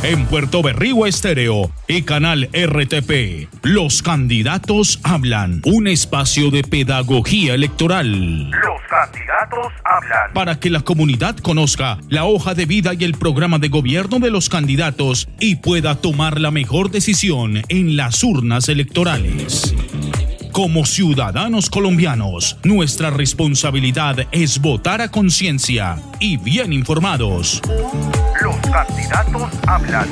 En Puerto Berrío Estéreo y Canal RTP, los candidatos hablan. Un espacio de pedagogía electoral. Los candidatos hablan. Para que la comunidad conozca la hoja de vida y el programa de gobierno de los candidatos y pueda tomar la mejor decisión en las urnas electorales. Como ciudadanos colombianos, nuestra responsabilidad es votar a conciencia y bien informados. Los candidatos hablan.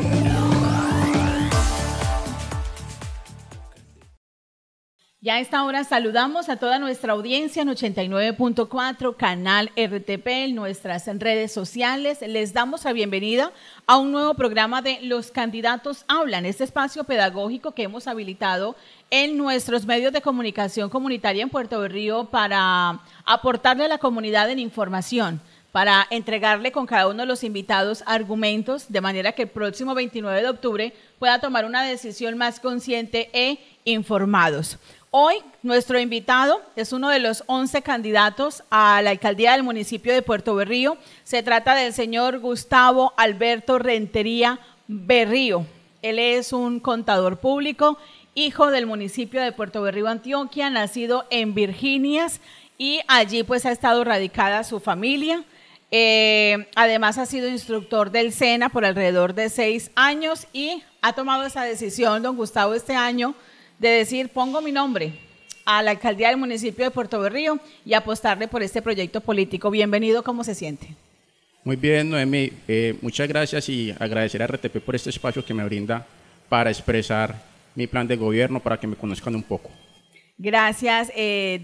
Ya a esta hora saludamos a toda nuestra audiencia en 89.4, Canal RTP, en nuestras redes sociales. Les damos la bienvenida a un nuevo programa de Los Candidatos Hablan, este espacio pedagógico que hemos habilitado en nuestros medios de comunicación comunitaria en Puerto Berrío para aportarle a la comunidad en información, para entregarle con cada uno de los invitados argumentos, de manera que el próximo 29 de octubre pueda tomar una decisión más consciente e informados. Hoy nuestro invitado es uno de los 11 candidatos a la alcaldía del municipio de Puerto Berrío. Se trata del señor Gustavo Alberto Rentería Berrío. Él es un contador público, hijo del municipio de Puerto Berrío, Antioquia, nacido en Virginias, y allí pues ha estado radicada su familia. Además ha sido instructor del SENA por alrededor de 6 años y ha tomado esa decisión, don Gustavo, este año de decir, pongo mi nombre a la alcaldía del municipio de Puerto Berrío y apostarle por este proyecto político. Bienvenido, ¿cómo se siente? Muy bien, Noemí, muchas gracias y agradecer a RTP por este espacio que me brinda para expresar mi plan de gobierno, para que me conozcan un poco. Gracias,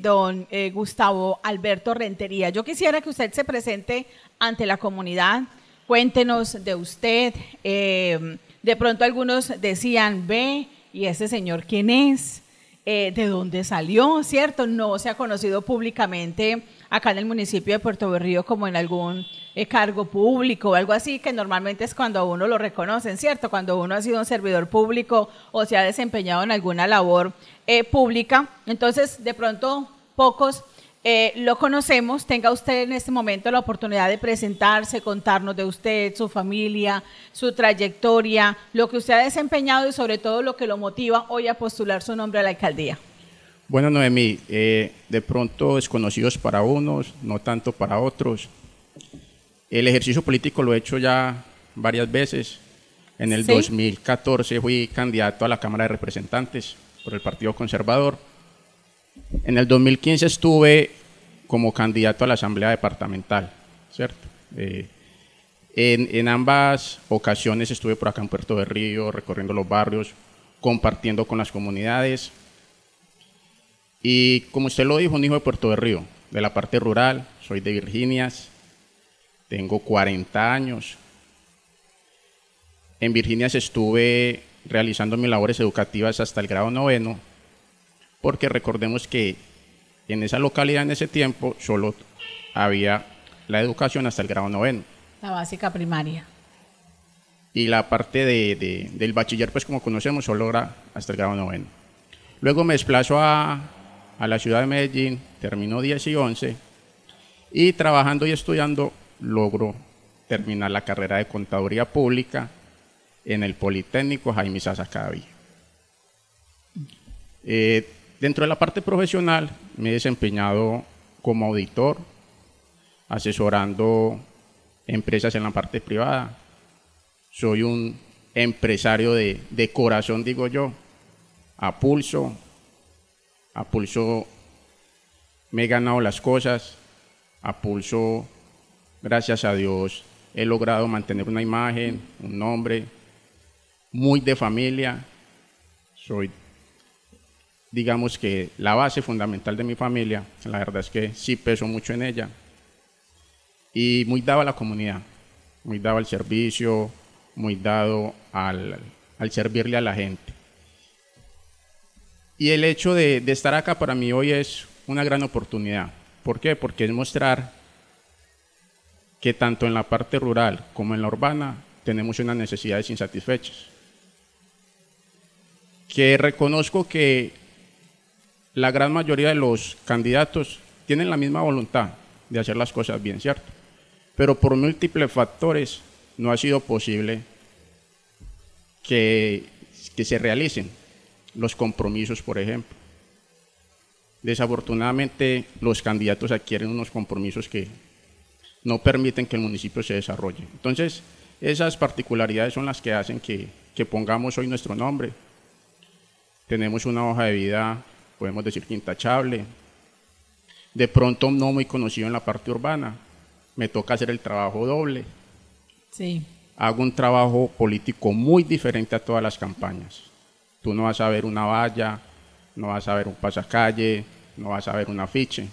don Gustavo Alberto Rentería. Yo quisiera que usted se presente ante la comunidad, cuéntenos de usted. De pronto algunos decían, ve, ¿y ese señor quién es? ¿De dónde salió? ¿Cierto? No se ha conocido públicamente acá en el municipio de Puerto Berrío como en algún cargo público o algo así, que normalmente es cuando a uno lo reconocen, ¿cierto? Cuando uno ha sido un servidor público o se ha desempeñado en alguna labor pública. Entonces, de pronto, pocos lo conocemos. Tenga usted en este momento la oportunidad de presentarse, contarnos de usted, su familia, su trayectoria, lo que usted ha desempeñado y sobre todo lo que lo motiva hoy a postular su nombre a la alcaldía. Bueno, Noemí, de pronto desconocidos para unos, no tanto para otros. El ejercicio político lo he hecho ya varias veces. En el 2014 fui candidato a la Cámara de Representantes por el Partido Conservador. En el 2015 estuve como candidato a la Asamblea Departamental, ¿cierto? En ambas ocasiones estuve por acá en Puerto Berrío, recorriendo los barrios, compartiendo con las comunidades. Y como usted lo dijo, un hijo de Puerto Berrío, de la parte rural, soy de Virginias, tengo 40 años. En Virginias estuve realizando mis labores educativas hasta el grado 9, porque recordemos que en esa localidad en ese tiempo solo había la educación hasta el grado 9. La básica primaria. Y la parte del bachiller, pues como conocemos, solo era hasta el grado 9. Luego me desplazo a la ciudad de Medellín, termino 10 y 11, y trabajando y estudiando logro terminar la carrera de Contaduría Pública en el Politécnico Jaime Sasa Cadavid. Dentro de la parte profesional me he desempeñado como auditor, asesorando empresas en la parte privada. Soy un empresario de corazón, digo yo, a pulso me he ganado las cosas, a pulso, gracias a Dios, he logrado mantener una imagen, un nombre muy de familia. Soy, digamos que, la base fundamental de mi familia. La verdad es que sí peso mucho en ella. Y muy dado a la comunidad, muy dado al servicio, muy dado al servirle a la gente. Y el hecho de estar acá para mí hoy es una gran oportunidad. ¿Por qué? Porque es mostrar que tanto en la parte rural como en la urbana tenemos unas necesidades insatisfechas. Que reconozco que la gran mayoría de los candidatos tienen la misma voluntad, de hacer las cosas bien, ¿cierto? Pero por múltiples factores no ha sido posible que se realicen los compromisos, por ejemplo. Desafortunadamente, los candidatos adquieren unos compromisos que no permiten que el municipio se desarrolle. Entonces, esas particularidades son las que hacen que pongamos hoy nuestro nombre. Tenemos una hoja de vida, podemos decir que intachable, de pronto no muy conocido en la parte urbana, me toca hacer el trabajo doble. Sí. Hago un trabajo político muy diferente a todas las campañas. Tú no vas a ver una valla, no vas a ver un pasacalle, no vas a ver un afiche.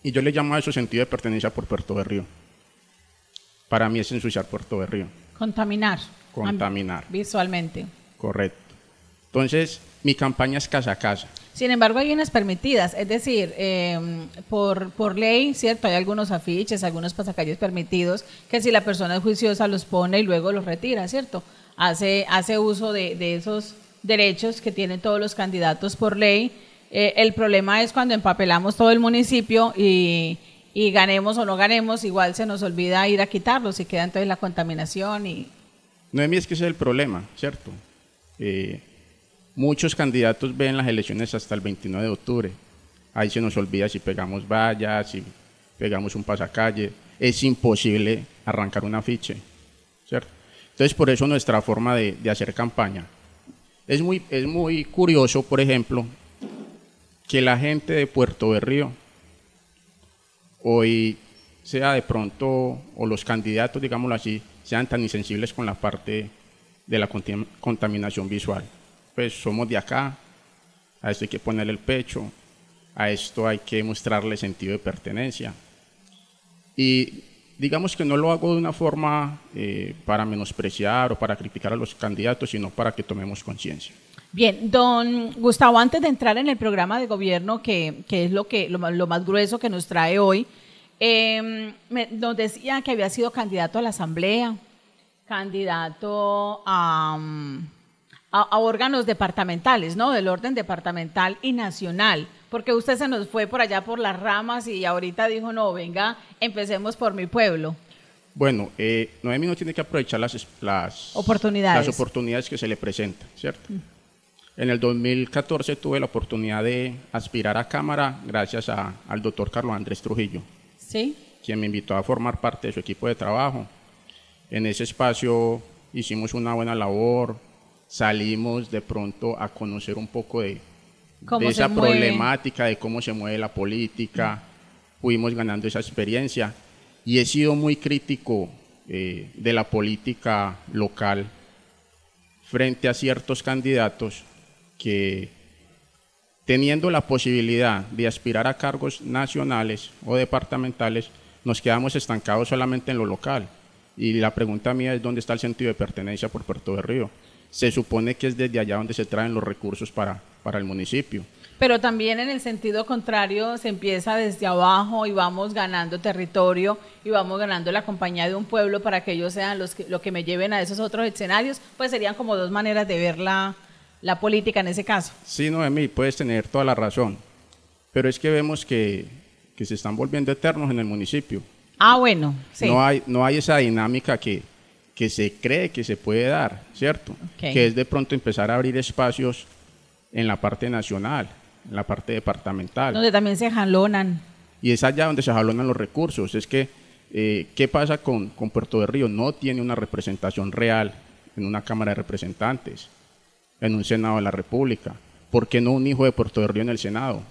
Y yo le llamo a eso sentido de pertenencia por Puerto Berrío. Para mí es ensuciar Puerto Berrío. Contaminar. Contaminar. Visualmente. Correcto. Entonces, mi campaña es casa a casa. Sin embargo, hay unas permitidas, es decir, por ley, ¿cierto? Hay algunos afiches, algunos pasacalles permitidos que si la persona es juiciosa los pone y luego los retira, ¿cierto? Hace uso de esos derechos que tienen todos los candidatos por ley. El problema es cuando empapelamos todo el municipio y ganemos o no ganemos, igual se nos olvida ir a quitarlos y queda entonces la contaminación. Noemí, es que ese es el problema, ¿cierto? Muchos candidatos ven las elecciones hasta el 29 de octubre. Ahí se nos olvida si pegamos vallas, si pegamos un pasacalle. Es imposible arrancar un afiche, ¿cierto? Entonces, por eso nuestra forma de hacer campaña. Es muy curioso, por ejemplo, que la gente de Puerto Berrío hoy sea de pronto, o los candidatos, digámoslo así, sean tan insensibles con la parte de la contaminación visual. Pues somos de acá, a esto hay que ponerle el pecho, a esto hay que mostrarle sentido de pertenencia. Y digamos que no lo hago de una forma para menospreciar o para criticar a los candidatos, sino para que tomemos conciencia. Bien, don Gustavo, antes de entrar en el programa de gobierno, que es lo más grueso que nos trae hoy, nos decía que había sido candidato a la Asamblea, candidato a órganos departamentales, ¿no? Del orden departamental y nacional, porque usted se nos fue por allá por las ramas y ahorita dijo, no, venga, empecemos por mi pueblo. Bueno, Noemí no tiene que aprovechar las oportunidades que se le presentan, ¿cierto? En el 2014 tuve la oportunidad de aspirar a Cámara gracias al doctor Carlos Andrés Trujillo, ¿sí?, quien me invitó a formar parte de su equipo de trabajo. En ese espacio hicimos una buena labor, salimos de pronto a conocer un poco de esa problemática, de cómo se mueve la política, fuimos ganando esa experiencia y he sido muy crítico de la política local frente a ciertos candidatos que, teniendo la posibilidad de aspirar a cargos nacionales o departamentales, nos quedamos estancados solamente en lo local. Y la pregunta mía es, ¿dónde está el sentido de pertenencia por Puerto Berrío? Se supone que es desde allá donde se traen los recursos para el municipio. Pero también en el sentido contrario se empieza desde abajo y vamos ganando territorio y vamos ganando la compañía de un pueblo para que ellos sean lo que me lleven a esos otros escenarios. Pues serían como dos maneras de ver la política en ese caso. Sí, Noemí, puedes tener toda la razón, pero es que vemos que se están volviendo eternos en el municipio. Ah, bueno, sí. No hay esa dinámica que se cree que se puede dar, ¿cierto? Okay. Que es de pronto empezar a abrir espacios en la parte nacional, en la parte departamental. Donde también se jalonan. Y es allá donde se jalonan los recursos. Es que, ¿qué pasa con Puerto Berrío? No tiene una representación real en una Cámara de Representantes, en un Senado de la República. ¿Por qué no un hijo de Puerto Berrío en el Senado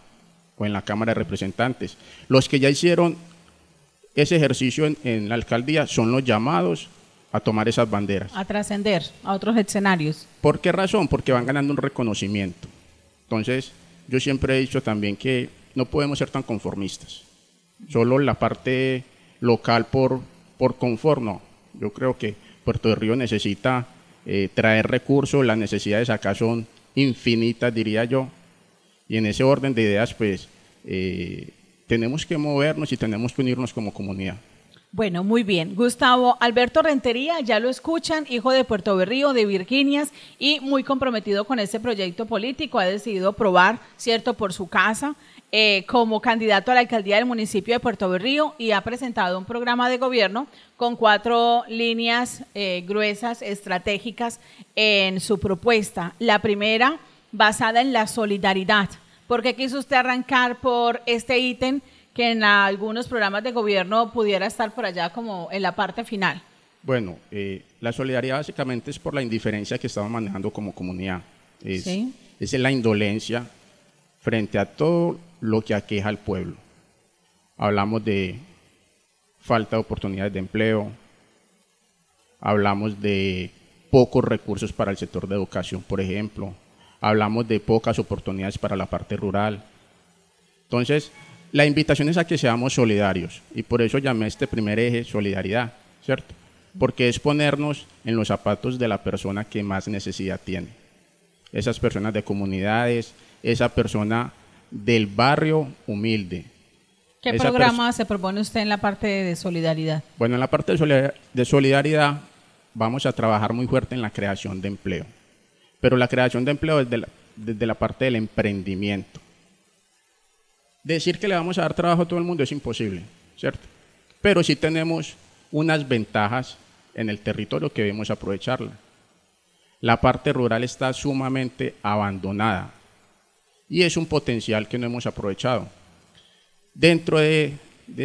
o en la Cámara de Representantes? Los que ya hicieron ese ejercicio en la alcaldía son los llamados a tomar esas banderas. A trascender a otros escenarios. ¿Por qué razón? Porque van ganando un reconocimiento. Entonces, yo siempre he dicho también que no podemos ser tan conformistas. Solo la parte local por confort, no. Yo creo que Puerto Berrío necesita traer recursos, las necesidades acá son infinitas, diría yo. Y en ese orden de ideas, pues, tenemos que movernos y tenemos que unirnos como comunidad. Bueno, muy bien. Gustavo Alberto Rentería, ya lo escuchan, hijo de Puerto Berrío, de Virginias, y muy comprometido con este proyecto político. Ha decidido probar, ¿cierto?, por su casa como candidato a la alcaldía del municipio de Puerto Berrío, y ha presentado un programa de gobierno con 4 líneas gruesas, estratégicas en su propuesta. La primera, basada en la solidaridad. ¿Por qué quiso usted arrancar por este ítem que en algunos programas de gobierno pudiera estar por allá como en la parte final? Bueno, la solidaridad básicamente es por la indiferencia que estamos manejando como comunidad. ¿Sí? Es la indolencia frente a todo lo que aqueja al pueblo. Hablamos de falta de oportunidades de empleo, hablamos de pocos recursos para el sector de educación, por ejemplo, hablamos de pocas oportunidades para la parte rural. Entonces, la invitación es a que seamos solidarios, y por eso llamé a este primer eje solidaridad, ¿cierto? Porque es ponernos en los zapatos de la persona que más necesidad tiene. Esas personas de comunidades, esa persona del barrio humilde. ¿Qué programa se propone usted en la parte de solidaridad? Bueno, en la parte de solidaridad vamos a trabajar muy fuerte en la creación de empleo, pero la creación de empleo desde la parte del emprendimiento. Decir que le vamos a dar trabajo a todo el mundo es imposible, ¿cierto? Pero sí tenemos unas ventajas en el territorio que debemos aprovecharla. La parte rural está sumamente abandonada y es un potencial que no hemos aprovechado. Dentro de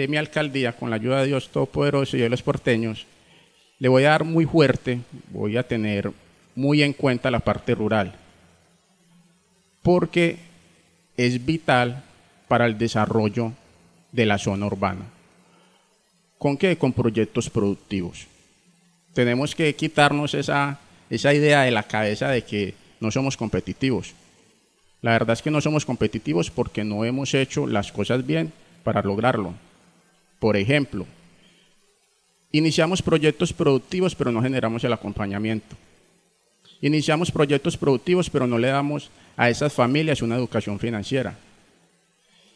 mi alcaldía, con la ayuda de Dios Todopoderoso y de los porteños, le voy a dar muy fuerte, voy a tener muy en cuenta la parte rural, porque es vital para el desarrollo de la zona urbana. ¿Con qué? Con proyectos productivos. Tenemos que quitarnos esa idea de la cabeza de que no somos competitivos. La verdad es que no somos competitivos porque no hemos hecho las cosas bien para lograrlo. Por ejemplo, iniciamos proyectos productivos pero no generamos el acompañamiento. Iniciamos proyectos productivos pero no le damos a esas familias una educación financiera.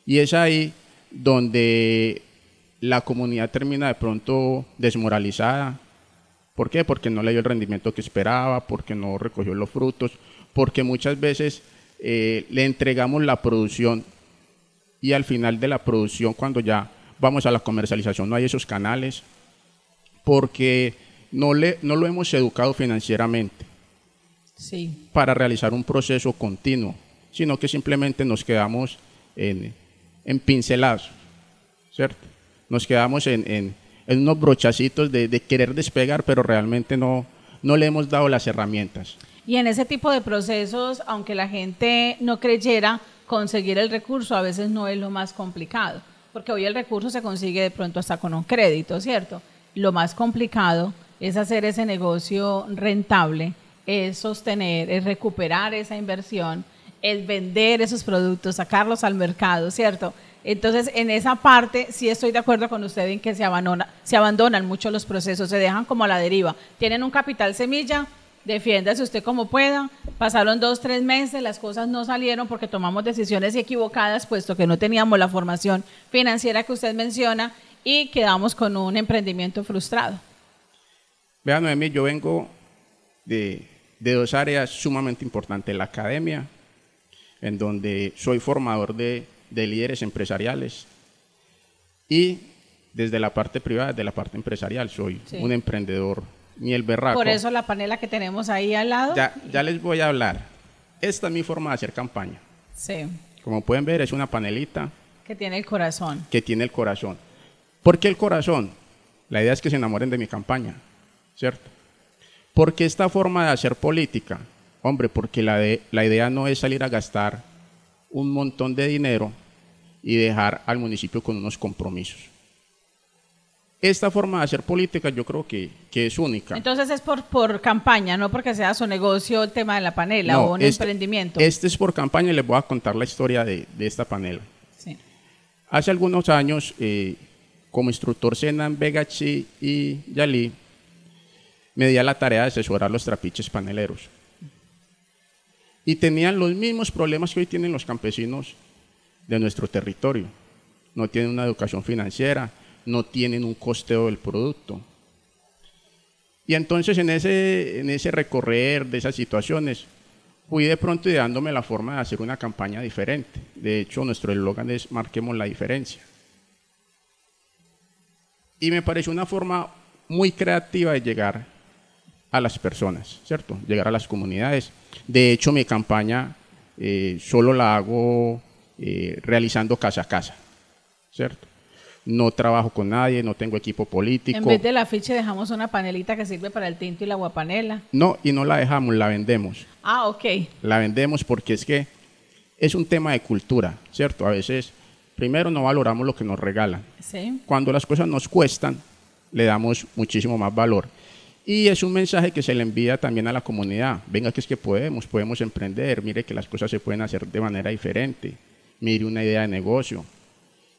Y es ahí donde la comunidad termina de pronto desmoralizada. ¿Por qué? Porque no le dio el rendimiento que esperaba, porque no recogió los frutos, porque muchas veces le entregamos la producción y al final de la producción, cuando ya vamos a la comercialización, no hay esos canales, porque no lo hemos educado financieramente, sí, para realizar un proceso continuo, sino que simplemente nos quedamos en pinceladas, ¿cierto? Nos quedamos en unos brochacitos de querer despegar, pero realmente no le hemos dado las herramientas. Y en ese tipo de procesos, aunque la gente no creyera, conseguir el recurso a veces no es lo más complicado, porque hoy el recurso se consigue de pronto hasta con un crédito, ¿cierto? Lo más complicado es hacer ese negocio rentable, es sostener, es recuperar esa inversión, es vender esos productos, sacarlos al mercado, ¿cierto? Entonces, en esa parte sí estoy de acuerdo con usted en que se abandonan mucho los procesos, se dejan como a la deriva. Tienen un capital semilla, defiéndase usted como pueda. Pasaron 2, 3 meses, las cosas no salieron porque tomamos decisiones equivocadas, puesto que no teníamos la formación financiera que usted menciona y quedamos con un emprendimiento frustrado. Vean, Noemí, yo vengo de 2 áreas sumamente importantes, la academia, en donde soy formador de líderes empresariales, y desde la parte privada, de la parte empresarial, soy un emprendedor miel berraco. Por eso la panela que tenemos ahí al lado. Ya les voy a hablar. Esta es mi forma de hacer campaña. Sí. Como pueden ver, es una panelita. Que tiene el corazón. Que tiene el corazón. ¿Por qué el corazón? La idea es que se enamoren de mi campaña, ¿cierto? Porque esta forma de hacer política, hombre, porque la idea no es salir a gastar un montón de dinero y dejar al municipio con unos compromisos. Esta forma de hacer política yo creo que es única. Entonces es por campaña, no porque sea su negocio el tema de la panela, no, o un emprendimiento. Este es por campaña, y les voy a contar la historia de esta panela. Sí. Hace algunos años, como instructor SENA en Vegachi y Yalí, me di a la tarea de asesorar los trapiches paneleros. Y tenían los mismos problemas que hoy tienen los campesinos de nuestro territorio. No tienen una educación financiera, no tienen un costeo del producto. Y entonces en ese recorrer de esas situaciones, fui de pronto ideándome la forma de hacer una campaña diferente. De hecho, nuestro eslogan es "Marquemos la diferencia". Y me pareció una forma muy creativa de llegar a las personas, ¿cierto? Llegar a las comunidades. De hecho, mi campaña solo la hago realizando casa a casa, ¿cierto? No trabajo con nadie, no tengo equipo político. En vez del afiche dejamos una panelita que sirve para el tinto y la aguapanela. No, y no la dejamos, la vendemos. Ah, ok. La vendemos porque es que es un tema de cultura, ¿cierto? A veces, primero, no valoramos lo que nos regalan. Sí. Cuando las cosas nos cuestan, le damos muchísimo más valor. Y es un mensaje que se le envía también a la comunidad. Venga, que es que podemos emprender, mire que las cosas se pueden hacer de manera diferente, mire una idea de negocio.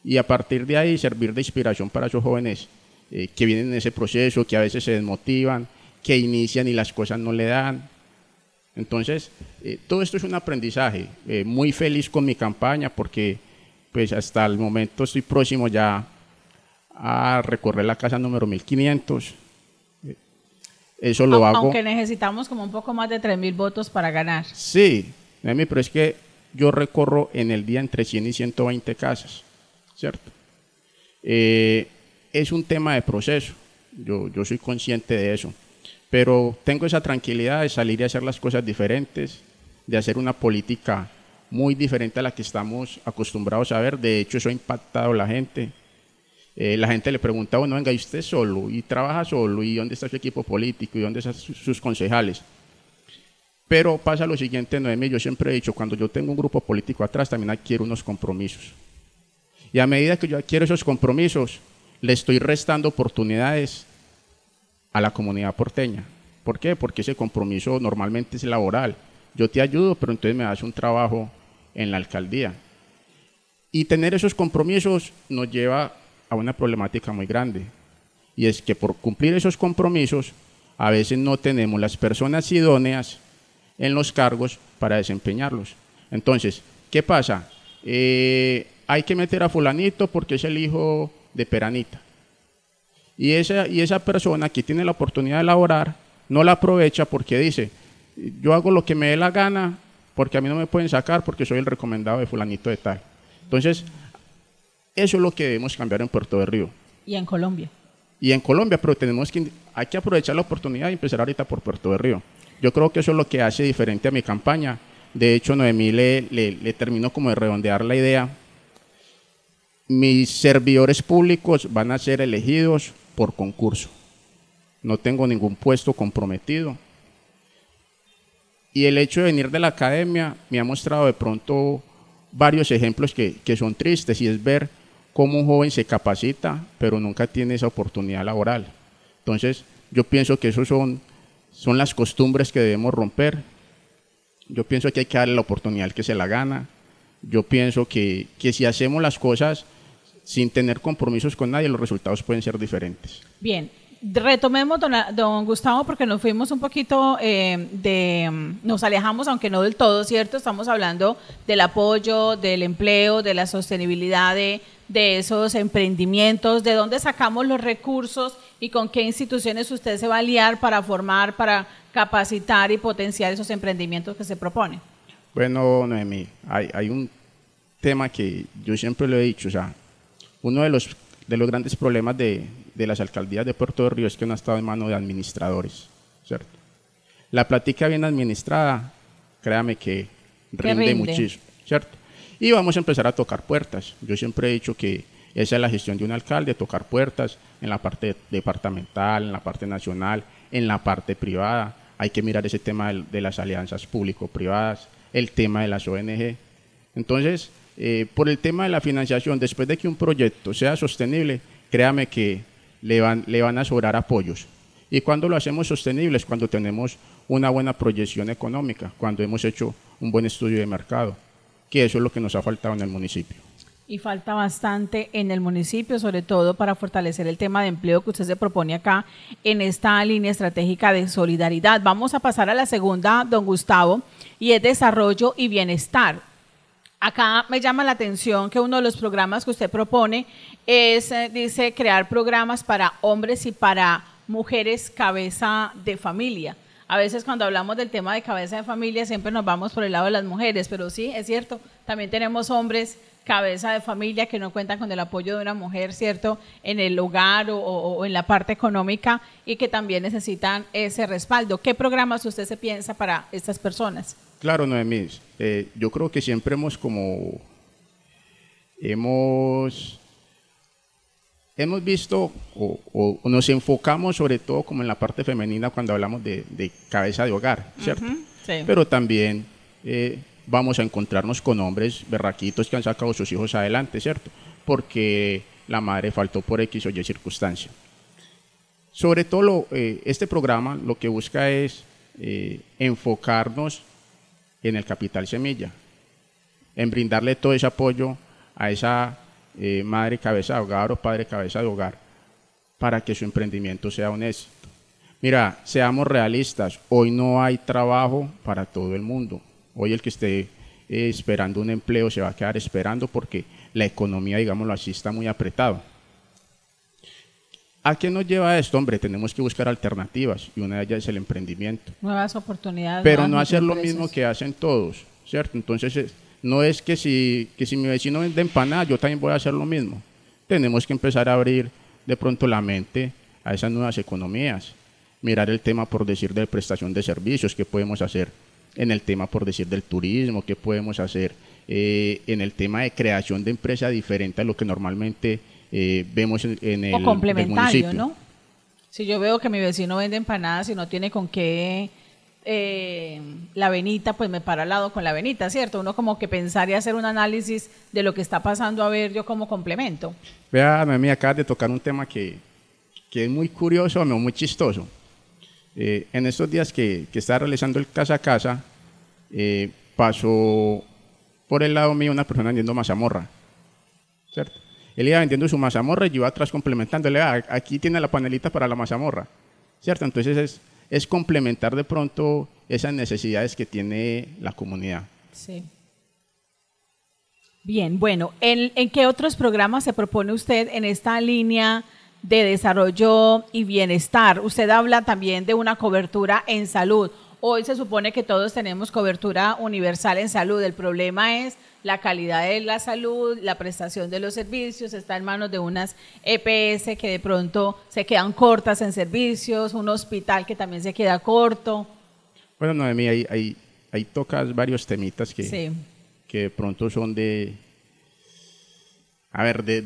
Y a partir de ahí servir de inspiración para esos jóvenes que vienen en ese proceso, que a veces se desmotivan, que inician y las cosas no le dan. Entonces, todo esto es un aprendizaje. Muy feliz con mi campaña porque pues hasta el momento estoy próximo ya a recorrer la casa número 1500. Eso lo hago. Aunque necesitamos como un poco más de 3.000 votos para ganar. Sí, pero es que yo recorro en el día entre 100 y 120 casas, ¿cierto? Es un tema de proceso, yo soy consciente de eso, pero tengo esa tranquilidad de salir y hacer las cosas diferentes, de hacer una política muy diferente a la que estamos acostumbrados a ver. De hecho, eso ha impactado a la gente. La gente le pregunta, bueno, venga, ¿y usted solo? ¿Y trabaja solo? ¿Y dónde está su equipo político? ¿Y dónde están sus concejales? Pero pasa lo siguiente, Noemí, yo siempre he dicho, cuando yo tengo un grupo político atrás, también adquiero unos compromisos. Y a medida que yo adquiero esos compromisos, le estoy restando oportunidades a la comunidad porteña. ¿Por qué? Porque ese compromiso normalmente es laboral. Yo te ayudo, pero entonces me das un trabajo en la alcaldía. Y tener esos compromisos nos lleva a una problemática muy grande. Y es que por cumplir esos compromisos, a veces no tenemos las personas idóneas en los cargos para desempeñarlos. Entonces, ¿qué pasa? Hay que meter a fulanito porque es el hijo de Peranita. Y esa persona que tiene la oportunidad de laborar no la aprovecha porque dice, yo hago lo que me dé la gana porque a mí no me pueden sacar porque soy el recomendado de fulanito de tal. Entonces, eso es lo que debemos cambiar en Puerto de Río. Y en Colombia. Y en Colombia, pero hay que aprovechar la oportunidad y empezar ahorita por Puerto de Río. Yo creo que eso es lo que hace diferente a mi campaña. De hecho, Noemí le termino como de redondear la idea. Mis servidores públicos van a ser elegidos por concurso. No tengo ningún puesto comprometido. Y el hecho de venir de la academia me ha mostrado de pronto varios ejemplos que son tristes, y es ver cómo un joven se capacita, pero nunca tiene esa oportunidad laboral. Entonces, yo pienso que esos son las costumbres que debemos romper. Yo pienso que hay que darle la oportunidad al que se la gana. Yo pienso que si hacemos las cosas sin tener compromisos con nadie, los resultados pueden ser diferentes. Bien, retomemos, don Gustavo, porque nos fuimos un poquito, nos alejamos, aunque no del todo, ¿cierto? Estamos hablando del apoyo, del empleo, de la sostenibilidad de esos emprendimientos, de dónde sacamos los recursos y con qué instituciones usted se va a aliar para formar, para capacitar y potenciar esos emprendimientos que se proponen. Bueno, Noemí, hay un tema que yo siempre lo he dicho, o sea, uno de los grandes problemas de las alcaldías de Puerto de Río es que no ha estado en manos de administradores, ¿cierto? La plática bien administrada, créame que rinde muchísimo, ¿cierto? Y vamos a empezar a tocar puertas. Yo siempre he dicho que esa es la gestión de un alcalde, tocar puertas en la parte departamental, en la parte nacional, en la parte privada. Hay que mirar ese tema de las alianzas público-privadas, el tema de las ONG. Entonces, por el tema de la financiación, después de que un proyecto sea sostenible, créame que le van a sobrar apoyos. Y cuando lo hacemos sostenible es cuando tenemos una buena proyección económica, cuando hemos hecho un buen estudio de mercado, que eso es lo que nos ha faltado en el municipio. Y falta bastante en el municipio, sobre todo para fortalecer el tema de empleo que usted se propone acá en esta línea estratégica de solidaridad. Vamos a pasar a la segunda, don Gustavo, y es desarrollo y bienestar. Acá me llama la atención que uno de los programas que usted propone es, dice, crear programas para hombres y para mujeres cabeza de familia. A veces cuando hablamos del tema de cabeza de familia siempre nos vamos por el lado de las mujeres, pero sí, es cierto, también tenemos hombres cabeza de familia que no cuentan con el apoyo de una mujer, ¿cierto?, en el hogar o en la parte económica y que también necesitan ese respaldo. ¿Qué programas usted se piensa para estas personas? Claro, Noemí, yo creo que siempre hemos visto o nos enfocamos sobre todo como en la parte femenina cuando hablamos de cabeza de hogar, ¿cierto? Sí. Pero también vamos a encontrarnos con hombres berraquitos que han sacado a sus hijos adelante, ¿cierto? Porque la madre faltó por X o Y circunstancia. Sobre todo este programa lo que busca es enfocarnos en el capital semilla, en brindarle todo ese apoyo a esa madre cabeza de hogar o padre cabeza de hogar para que su emprendimiento sea un éxito. Mira, seamos realistas, hoy no hay trabajo para todo el mundo. Hoy el que esté esperando un empleo se va a quedar esperando porque la economía, digámoslo así, está muy apretado. ¿A qué nos lleva esto? Hombre, tenemos que buscar alternativas y una de ellas es el emprendimiento. Nuevas oportunidades. Pero no hacer lo mismo que hacen todos, ¿cierto? Entonces, no es que si mi vecino vende empanadas, yo también voy a hacer lo mismo. Tenemos que empezar a abrir de pronto la mente a esas nuevas economías. Mirar el tema, por decir, de prestación de servicios, qué podemos hacer en el tema, por decir, del turismo, qué podemos hacer en el tema de creación de empresa diferente a lo que normalmente vemos en el, o complementario, municipio. ¿no? Si yo veo que mi vecino vende empanadas y no tiene con qué la avenita, pues me para al lado con la avenita, ¿cierto? Uno como que pensar y hacer un análisis de lo que está pasando, a ver yo como complemento. Vea, Noemí, acabas de tocar un tema que es muy curioso, no, muy chistoso. En estos días que estaba realizando el casa a casa, pasó por el lado mío una persona vendiendo mazamorra, ¿cierto? Él iba vendiendo su mazamorra y yo iba atrás complementándole, aquí tiene la panelita para la mazamorra, ¿cierto? Entonces es complementar de pronto esas necesidades que tiene la comunidad. Sí. Bien, bueno, ¿en qué otros programas se propone usted en esta línea de desarrollo y bienestar? Usted habla también de una cobertura en salud. Hoy se supone que todos tenemos cobertura universal en salud. El problema es la calidad de la salud, la prestación de los servicios, está en manos de unas EPS que de pronto se quedan cortas en servicios, un hospital que también se queda corto. Bueno, Noemí, ahí tocas varios temitas que de pronto son de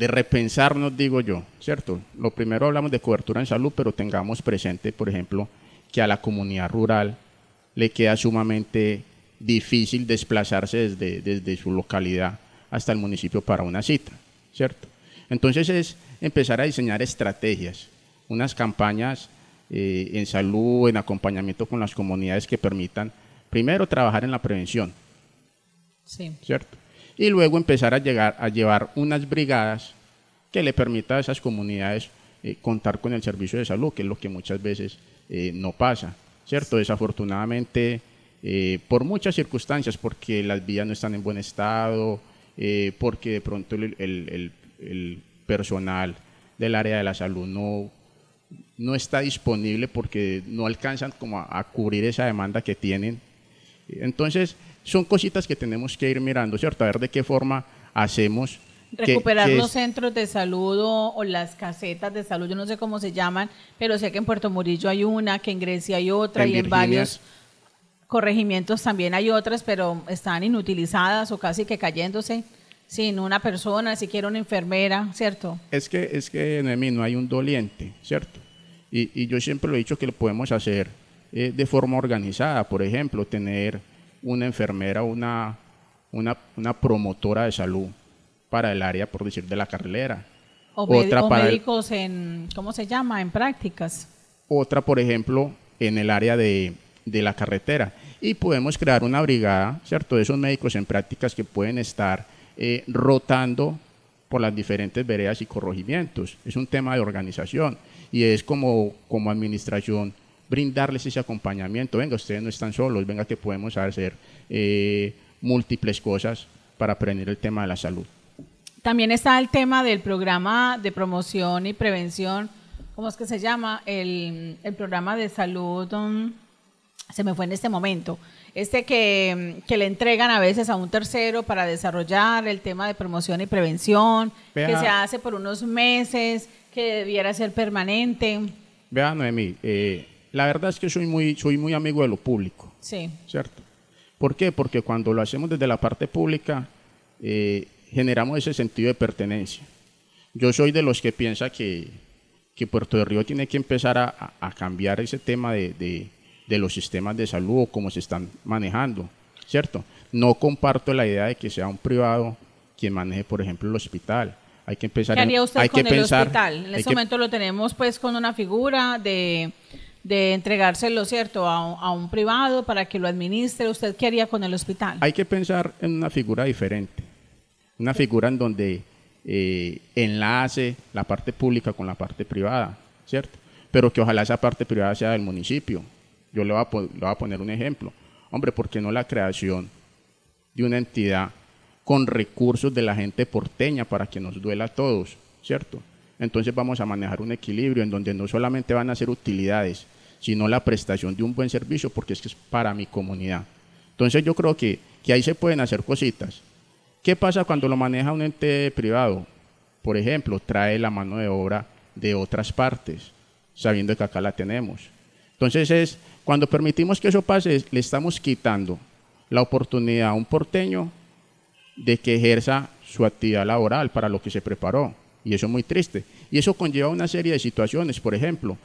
repensarnos, digo yo, ¿cierto? Lo primero hablamos de cobertura en salud, pero tengamos presente, por ejemplo, que a la comunidad rural le queda sumamente difícil desplazarse desde su localidad hasta el municipio para una cita, ¿cierto? Entonces es empezar a diseñar estrategias, unas campañas en salud, en acompañamiento con las comunidades que permitan, primero, trabajar en la prevención, ¿cierto? Y luego empezar a llevar unas brigadas que le permita a esas comunidades contar con el servicio de salud, que es lo que muchas veces no pasa, ¿cierto? Desafortunadamente, por muchas circunstancias, porque las vías no están en buen estado, porque de pronto el personal del área de la salud no está disponible porque no alcanzan como a cubrir esa demanda que tienen. Entonces, son cositas que tenemos que ir mirando, ¿cierto? A ver de qué forma hacemos. Recuperar los centros de salud o las casetas de salud, yo no sé cómo se llaman, pero sé que en Puerto Murillo hay una, que en Grecia hay otra, y en varios corregimientos también hay otras, pero están inutilizadas o casi que cayéndose sin una persona, siquiera una enfermera, ¿cierto? Es que Noemí, no hay un doliente, ¿cierto? Y yo siempre lo he dicho que lo podemos hacer de forma organizada, por ejemplo, tener una enfermera, una promotora de salud para el área, por decir, de la carrilera. O médicos en, ¿cómo se llama?, en prácticas. Otra, por ejemplo, en el área de la carretera. Y podemos crear una brigada, ¿cierto?, de esos médicos en prácticas que pueden estar rotando por las diferentes veredas y corregimientos. Es un tema de organización y es como administración brindarles ese acompañamiento. Venga, ustedes no están solos, venga que podemos hacer múltiples cosas para prevenir el tema de la salud. También está el tema del programa de promoción y prevención, ¿cómo es que se llama? El programa de salud, se me fue en este momento, que le entregan a veces a un tercero para desarrollar el tema de promoción y prevención, Vea, que se hace por unos meses, que debiera ser permanente. Vea, Noemí, la verdad es que soy muy amigo de lo público, Sí. ¿cierto? ¿Por qué? Porque cuando lo hacemos desde la parte pública, generamos ese sentido de pertenencia. Yo soy de los que piensa que Puerto de Río tiene que empezar a cambiar ese tema de los sistemas de salud o cómo se están manejando, ¿cierto? No comparto la idea de que sea un privado quien maneje, por ejemplo, el hospital. Hay que empezar. ¿Qué haría usted hay con que el pensar, hospital? En este momento lo tenemos pues con una figura de entregárselo, ¿cierto?, a un privado para que lo administre. ¿Usted qué haría con el hospital? Hay que pensar en una figura diferente, una figura en donde enlace la parte pública con la parte privada, ¿cierto? Pero que ojalá esa parte privada sea del municipio. Yo le voy a poner un ejemplo. Hombre, ¿por qué no la creación de una entidad con recursos de la gente porteña para que nos duela a todos, ¿cierto? Entonces vamos a manejar un equilibrio en donde no solamente van a ser utilidades, sino la prestación de un buen servicio, porque es que es para mi comunidad. Entonces yo creo que ahí se pueden hacer cositas. ¿Qué pasa cuando lo maneja un ente privado? Por ejemplo, trae la mano de obra de otras partes, sabiendo que acá la tenemos. Entonces cuando permitimos que eso pase, le estamos quitando la oportunidad a un porteño de que ejerza su actividad laboral para lo que se preparó. Y eso es muy triste. Y eso conlleva una serie de situaciones. Por ejemplo,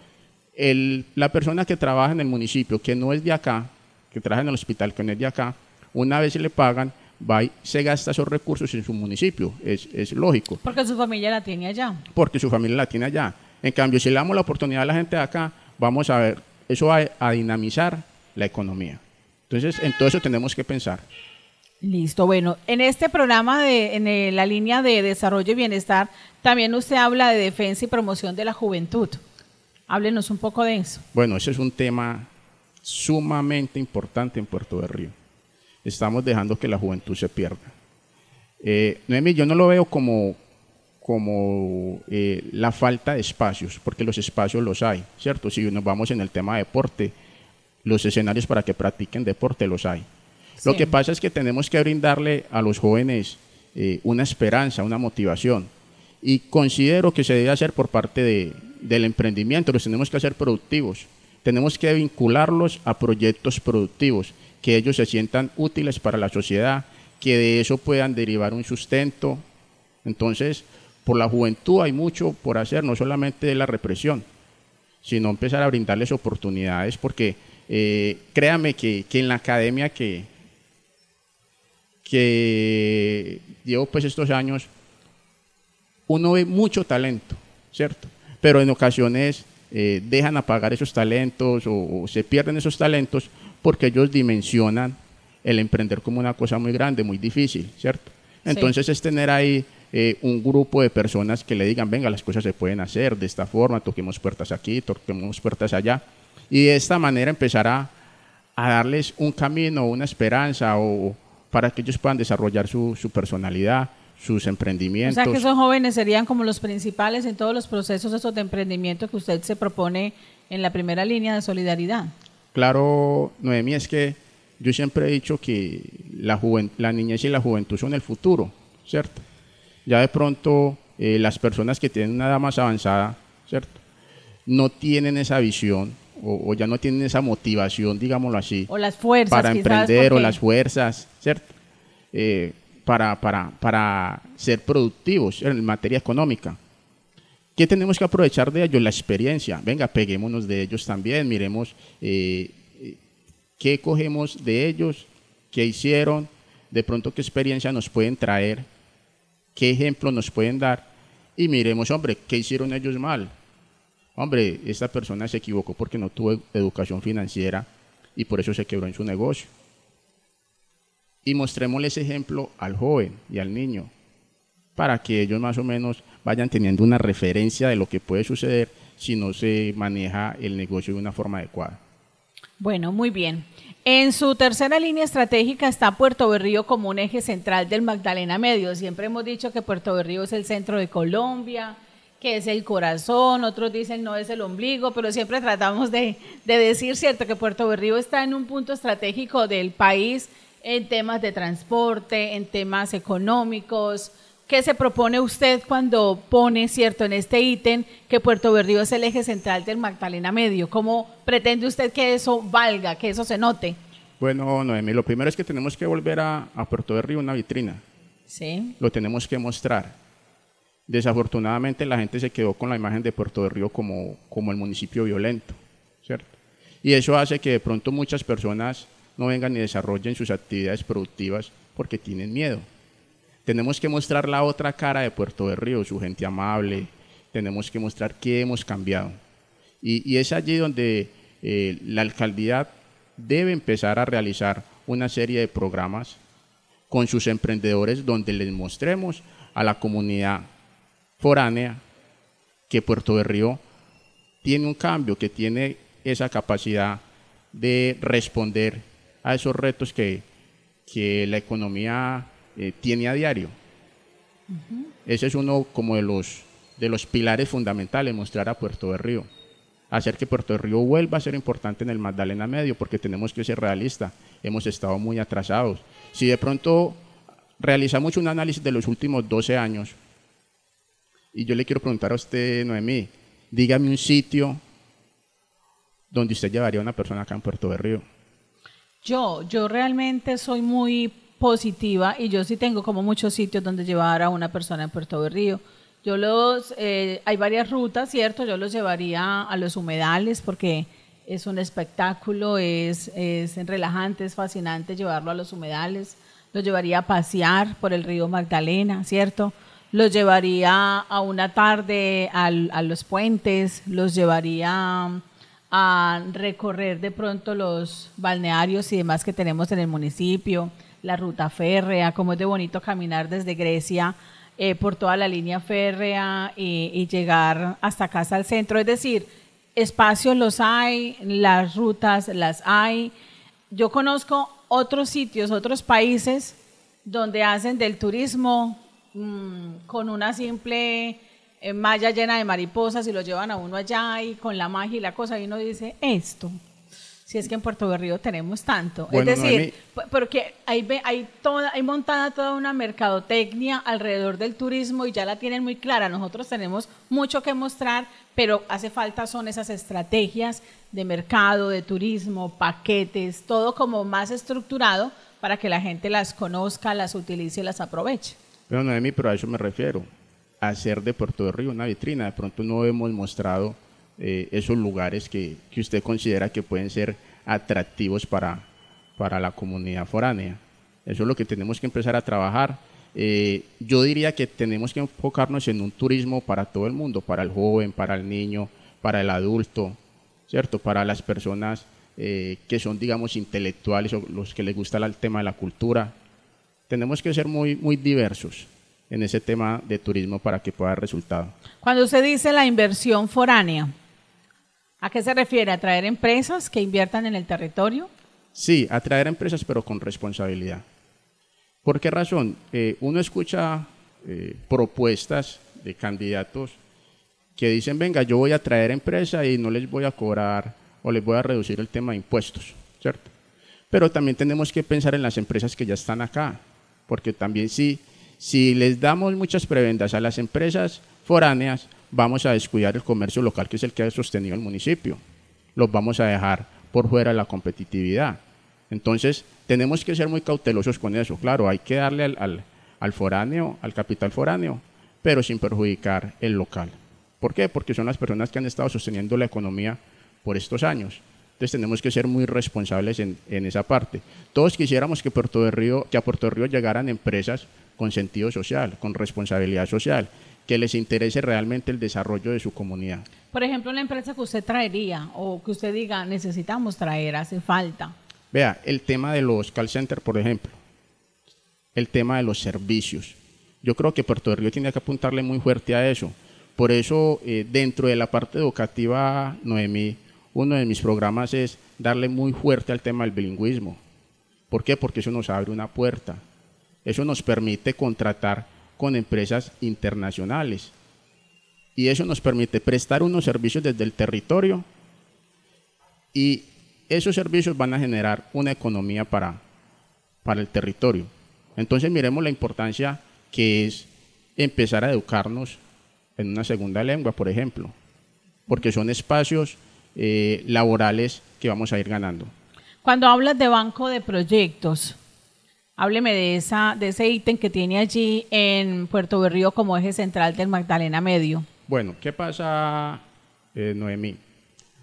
la persona que trabaja en el municipio, que no es de acá, que trabaja en el hospital, que no es de acá, una vez le pagan, va y se gasta esos recursos en su municipio. Es lógico. Porque su familia la tiene allá. Porque su familia la tiene allá. En cambio, si le damos la oportunidad a la gente de acá, vamos a ver, eso va a dinamizar la economía. Entonces, en todo eso tenemos que pensar. Listo, bueno, en este programa en la línea de desarrollo y bienestar, también usted habla de defensa y promoción de la juventud. Háblenos un poco de eso. Bueno, ese es un tema sumamente importante en Puerto de Río. Estamos dejando que la juventud se pierda. Noemí, yo no lo veo como la falta de espacios, porque los espacios los hay, ¿cierto? Si nos vamos en el tema de deporte, los escenarios para que practiquen deporte los hay. Sí. Lo que pasa es que tenemos que brindarle a los jóvenes una esperanza, una motivación, y considero que se debe hacer por parte del emprendimiento. Los tenemos que hacer productivos, tenemos que vincularlos a proyectos productivos, que ellos se sientan útiles para la sociedad, que de eso puedan derivar un sustento. Entonces, por la juventud hay mucho por hacer, no solamente de la represión, sino empezar a brindarles oportunidades, porque créame que en la academia que llevo pues estos años, uno ve mucho talento, ¿cierto? Pero en ocasiones dejan apagar esos talentos o se pierden esos talentos porque ellos dimensionan el emprender como una cosa muy grande, muy difícil, ¿cierto? Entonces sí, es tener ahí un grupo de personas que le digan, venga, las cosas se pueden hacer de esta forma, toquemos puertas aquí, toquemos puertas allá, y de esta manera empezar a darles un camino, una esperanza, o para que ellos puedan desarrollar su personalidad, sus emprendimientos. O sea que esos jóvenes serían como los principales en todos los procesos esos de emprendimiento que usted se propone en la primera línea de solidaridad. Claro, Noemí, es que yo siempre he dicho que la niñez y la juventud son el futuro, ¿cierto? Ya de pronto las personas que tienen una edad más avanzada, ¿cierto?, no tienen esa visión o ya no tienen esa motivación, digámoslo así, o las fuerzas para emprender, porque... o las fuerzas, ¿cierto?, para ser productivos en materia económica. ¿Qué tenemos que aprovechar de ellos? La experiencia. Venga, peguémonos de ellos también, miremos qué cogemos de ellos, qué hicieron, de pronto qué experiencia nos pueden traer, qué ejemplo nos pueden dar, y miremos, hombre, qué hicieron ellos mal. Hombre, esta persona se equivocó porque no tuvo educación financiera y por eso se quebró en su negocio. Y mostrémosle ese ejemplo al joven y al niño, para que ellos más o menos vayan teniendo una referencia de lo que puede suceder si no se maneja el negocio de una forma adecuada. Bueno, muy bien. En su tercera línea estratégica está Puerto Berrío como un eje central del Magdalena Medio. Siempre hemos dicho que Puerto Berrío es el centro de Colombia, que es el corazón, otros dicen no es el ombligo, pero siempre tratamos de decir, cierto, que Puerto Berrío está en un punto estratégico del país en temas de transporte, en temas económicos. ¿Qué se propone usted cuando pone, cierto, en este ítem que Puerto Berrío es el eje central del Magdalena Medio? ¿Cómo pretende usted que eso valga, que eso se note? Bueno, Noemí, lo primero es que tenemos que volver a Puerto Berrío una vitrina. Sí. Lo tenemos que mostrar. Desafortunadamente la gente se quedó con la imagen de Puerto Berrío como el municipio violento, ¿cierto? Y eso hace que de pronto muchas personas no vengan y desarrollen sus actividades productivas porque tienen miedo. Tenemos que mostrar la otra cara de Puerto Berrío, su gente amable, tenemos que mostrar qué hemos cambiado. Y es allí donde la alcaldía debe empezar a realizar una serie de programas con sus emprendedores donde les mostremos a la comunidad foránea que Puerto Berrío tiene un cambio, que tiene esa capacidad de responder a esos retos que la economía tiene a diario. Ese es uno como de los pilares fundamentales, mostrar a Puerto Berrío, hacer que Puerto Berrío vuelva a ser importante en el Magdalena Medio, porque tenemos que ser realistas, hemos estado muy atrasados. Si de pronto realizamos un análisis de los últimos 12 años, y yo le quiero preguntar a usted, Noemí, dígame un sitio donde usted llevaría a una persona acá en Puerto Berrío. Yo realmente soy muy positiva y yo sí tengo como muchos sitios donde llevar a una persona en Puerto Berrío. Hay varias rutas, ¿cierto? Yo los llevaría a los humedales porque es un espectáculo, es relajante, es fascinante llevarlo a los humedales. Los llevaría a pasear por el río Magdalena, ¿cierto? Los llevaría a una tarde a los puentes, los llevaría a recorrer de pronto los balnearios y demás que tenemos en el municipio, la ruta férrea, como es de bonito caminar desde Grecia por toda la línea férrea y llegar hasta acá, hasta el centro. Es decir, espacios los hay, las rutas las hay. Yo conozco otros sitios, otros países donde hacen del turismo con una simple malla llena de mariposas y lo llevan a uno allá y con la magia y la cosa y uno dice esto. Si es que en Puerto Berrío tenemos tanto. Bueno, es decir, porque hay montada toda una mercadotecnia alrededor del turismo y ya la tienen muy clara. Nosotros tenemos mucho que mostrar, pero hace falta son esas estrategias de mercado, de turismo, paquetes, todo como más estructurado para que la gente las conozca, las utilice y las aproveche. Bueno, Noemí, pero a eso me refiero, a hacer de Puerto Berrío una vitrina. De pronto no hemos mostrado esos lugares que usted considera que pueden ser atractivos para la comunidad foránea. Eso es lo que tenemos que empezar a trabajar. Yo diría que tenemos que enfocarnos en un turismo para todo el mundo, para el joven, para el niño, para el adulto, ¿cierto? Para las personas que son, digamos, intelectuales o los que les gusta el tema de la cultura. Tenemos que ser muy, muy diversos en ese tema de turismo para que pueda dar resultado. Cuando usted dice la inversión foránea, ¿a qué se refiere? ¿A traer empresas que inviertan en el territorio? Sí, atraer empresas, pero con responsabilidad. ¿Por qué razón? Uno escucha propuestas de candidatos que dicen, venga, yo voy a traer empresa y no les voy a cobrar o les voy a reducir el tema de impuestos, ¿cierto? Pero también tenemos que pensar en las empresas que ya están acá, porque también si les damos muchas prebendas a las empresas foráneas, vamos a descuidar el comercio local, que es el que ha sostenido el municipio. Los vamos a dejar por fuera de la competitividad. Entonces, tenemos que ser muy cautelosos con eso. Claro, hay que darle al foráneo, al capital foráneo, pero sin perjudicar el local. ¿Por qué? Porque son las personas que han estado sosteniendo la economía por estos años. Entonces, tenemos que ser muy responsables en esa parte. Todos quisiéramos que a Puerto Berrío llegaran empresas con sentido social, con responsabilidad social, que les interese realmente el desarrollo de su comunidad. Por ejemplo, una empresa que usted traería o que usted diga, necesitamos traer, hace falta. Vea, el tema de los call centers, por ejemplo, el tema de los servicios. Yo creo que Puerto Berrío tiene que apuntarle muy fuerte a eso. Por eso, dentro de la parte educativa, Noemí, uno de mis programas es darle muy fuerte al tema del bilingüismo. ¿Por qué? Porque eso nos abre una puerta. Eso nos permite contratar con empresas internacionales. Y eso nos permite prestar unos servicios desde el territorio y esos servicios van a generar una economía para el territorio. Entonces miremos la importancia que es empezar a educarnos en una segunda lengua, por ejemplo, porque son espacios laborales que vamos a ir ganando. Cuando hablas de banco de proyectos, hábleme de ese ítem que tiene allí en Puerto Berrío como eje central del Magdalena Medio. Bueno, ¿qué pasa, Noemí?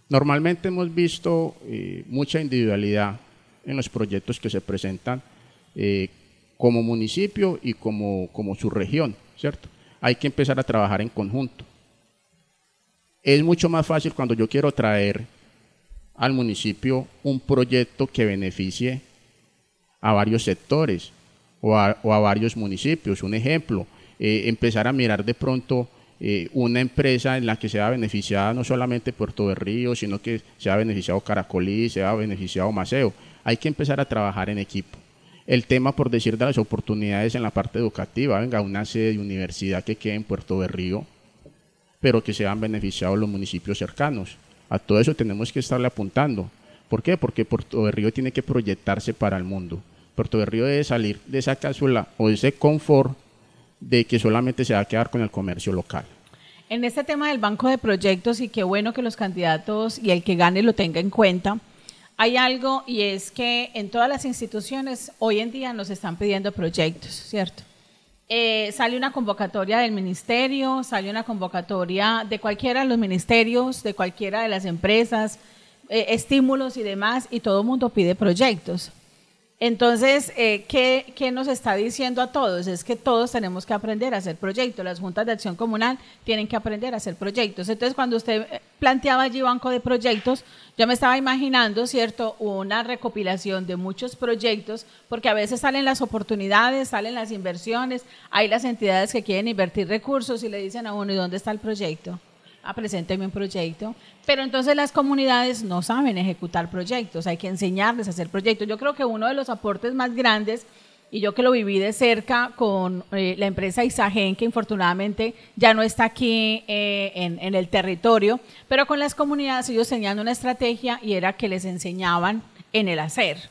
Normalmente hemos visto mucha individualidad en los proyectos que se presentan como municipio y como su región, ¿cierto? Hay que empezar a trabajar en conjunto. Es mucho más fácil cuando yo quiero traer al municipio un proyecto que beneficie a varios sectores o a varios municipios. Un ejemplo, empezar a mirar de pronto una empresa en la que sea beneficiada no solamente Puerto Berrío, sino que sea beneficiado Caracolí, sea beneficiado Maceo. Hay que empezar a trabajar en equipo. El tema, por decir, de las oportunidades en la parte educativa, venga, una sede de universidad que quede en Puerto Berrío, pero que sean beneficiados los municipios cercanos. A todo eso tenemos que estarle apuntando. ¿Por qué? Porque Puerto Berrío tiene que proyectarse para el mundo. Puerto Berrío debe salir de esa cápsula o de ese confort de que solamente se va a quedar con el comercio local. En este tema del banco de proyectos, y qué bueno que los candidatos y el que gane lo tenga en cuenta, hay algo, y es que en todas las instituciones hoy en día nos están pidiendo proyectos, ¿cierto? Sale una convocatoria del ministerio, sale una convocatoria de cualquiera de los ministerios, de cualquiera de las empresas, estímulos y demás, y todo el mundo pide proyectos. Entonces, ¿qué nos está diciendo a todos? Es que todos tenemos que aprender a hacer proyectos. Las juntas de acción comunal tienen que aprender a hacer proyectos. Entonces, cuando usted planteaba allí banco de proyectos, yo me estaba imaginando, ¿cierto?, una recopilación de muchos proyectos, porque a veces salen las oportunidades, salen las inversiones, hay las entidades que quieren invertir recursos y le dicen a uno, ¿y dónde está el proyecto? Presénteme un proyecto, pero entonces las comunidades no saben ejecutar proyectos, hay que enseñarles a hacer proyectos. Yo creo que uno de los aportes más grandes, y yo que lo viví de cerca con la empresa Isagen, que infortunadamente ya no está aquí en el territorio, pero con las comunidades ellos tenían una estrategia y era que les enseñaban en el hacer.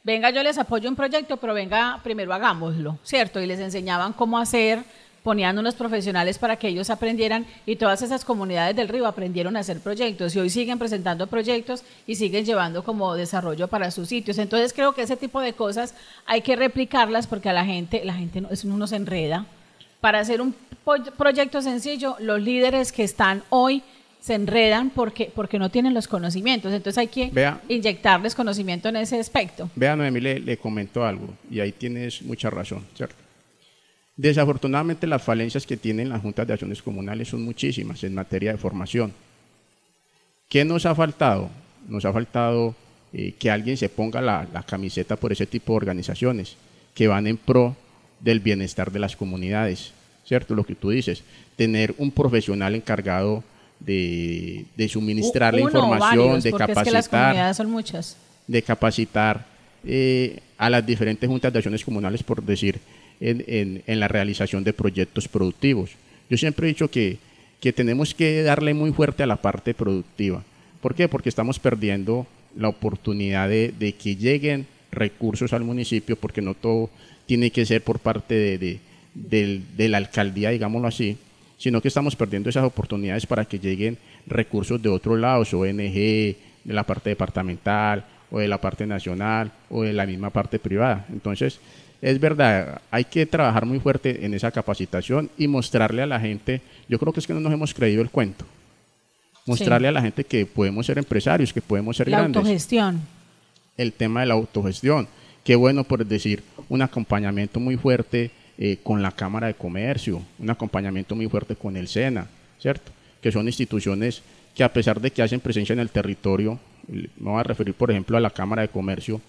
Venga, yo les apoyo un proyecto, pero venga, primero hagámoslo, ¿cierto? Y les enseñaban cómo hacer, ponían unos profesionales para que ellos aprendieran, y todas esas comunidades del río aprendieron a hacer proyectos y hoy siguen presentando proyectos y siguen llevando como desarrollo para sus sitios. Entonces creo que ese tipo de cosas hay que replicarlas porque a la gente no se enreda. Para hacer un proyecto sencillo, los líderes que están hoy se enredan porque no tienen los conocimientos. Entonces hay que inyectarles conocimiento en ese aspecto. Vea, Noemí, le comento algo y ahí tienes mucha razón, ¿cierto? Desafortunadamente las falencias que tienen las juntas de acciones comunales son muchísimas en materia de formación. ¿Qué nos ha faltado? Nos ha faltado que alguien se ponga la camiseta por ese tipo de organizaciones que van en pro del bienestar de las comunidades, ¿cierto? Lo que tú dices, tener un profesional encargado de suministrar la información, varios, porque es que las comunidades son muchas. De capacitar a las diferentes juntas de acciones comunales, por decir, en la realización de proyectos productivos. Yo siempre he dicho que tenemos que darle muy fuerte a la parte productiva. ¿Por qué? Porque estamos perdiendo la oportunidad de que lleguen recursos al municipio, porque no todo tiene que ser por parte de la alcaldía, digámoslo así, sino que estamos perdiendo esas oportunidades para que lleguen recursos de otros lados, ONG, de la parte departamental, o de la parte nacional, o de la misma parte privada. Entonces, es verdad, hay que trabajar muy fuerte en esa capacitación y mostrarle a la gente, yo creo que es que no nos hemos creído el cuento, mostrarle a la gente que podemos ser empresarios, que podemos ser grandes. La autogestión. El tema de la autogestión, qué bueno, por decir, un acompañamiento muy fuerte con la Cámara de Comercio, un acompañamiento muy fuerte con el SENA, ¿cierto? Que son instituciones que a pesar de que hacen presencia en el territorio, me voy a referir por ejemplo a la Cámara de Comercio,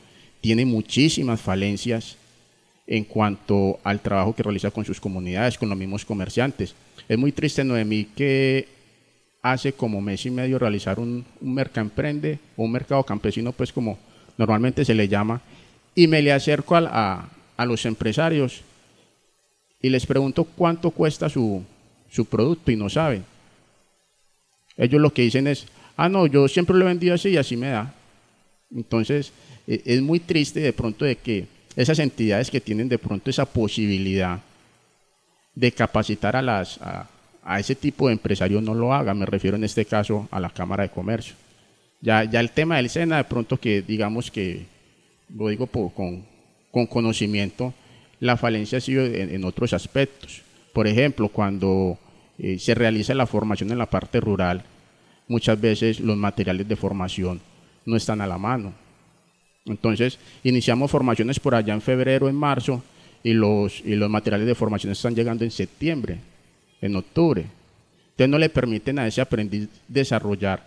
tiene muchísimas falencias en cuanto al trabajo que realiza con sus comunidades, con los mismos comerciantes. Es muy triste, Noemí, que hace como mes y medio realizar un mercaemprende o un mercado campesino, pues como normalmente se le llama, y me le acerco a los empresarios y les pregunto cuánto cuesta su producto y no saben. Ellos lo que dicen es, no, yo siempre lo he vendido así y así me da. Entonces, es muy triste de pronto de que esas entidades que tienen de pronto esa posibilidad de capacitar a ese tipo de empresarios no lo hagan. Me refiero en este caso a la Cámara de Comercio. Ya el tema del SENA, de pronto que digamos que, lo digo con conocimiento, la falencia ha sido en otros aspectos. Por ejemplo, cuando se realiza la formación en la parte rural, muchas veces los materiales de formación no están a la mano. Entonces, iniciamos formaciones por allá en febrero, en marzo, y los materiales de formación están llegando en septiembre, en octubre. Entonces, no le permiten a ese aprendiz desarrollar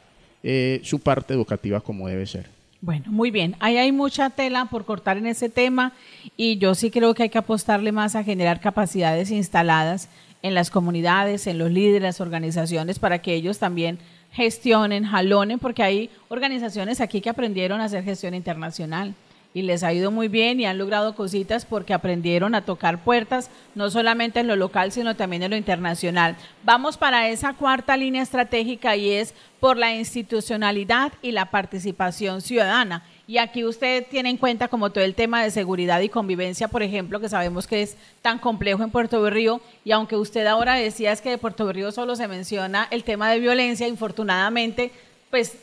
su parte educativa como debe ser. Bueno, muy bien. Ahí hay mucha tela por cortar en ese tema y yo sí creo que hay que apostarle más a generar capacidades instaladas en las comunidades, en los líderes, las organizaciones, para que ellos también gestionen, jalonen, porque hay organizaciones aquí que aprendieron a hacer gestión internacional y les ha ido muy bien y han logrado cositas porque aprendieron a tocar puertas, no solamente en lo local, sino también en lo internacional. Vamos para esa cuarta línea estratégica y es por la institucionalidad y la participación ciudadana. Y aquí usted tiene en cuenta como todo el tema de seguridad y convivencia, por ejemplo, que sabemos que es tan complejo en Puerto Berrío, y aunque usted ahora decía es que de Puerto Berrío solo se menciona el tema de violencia, infortunadamente, pues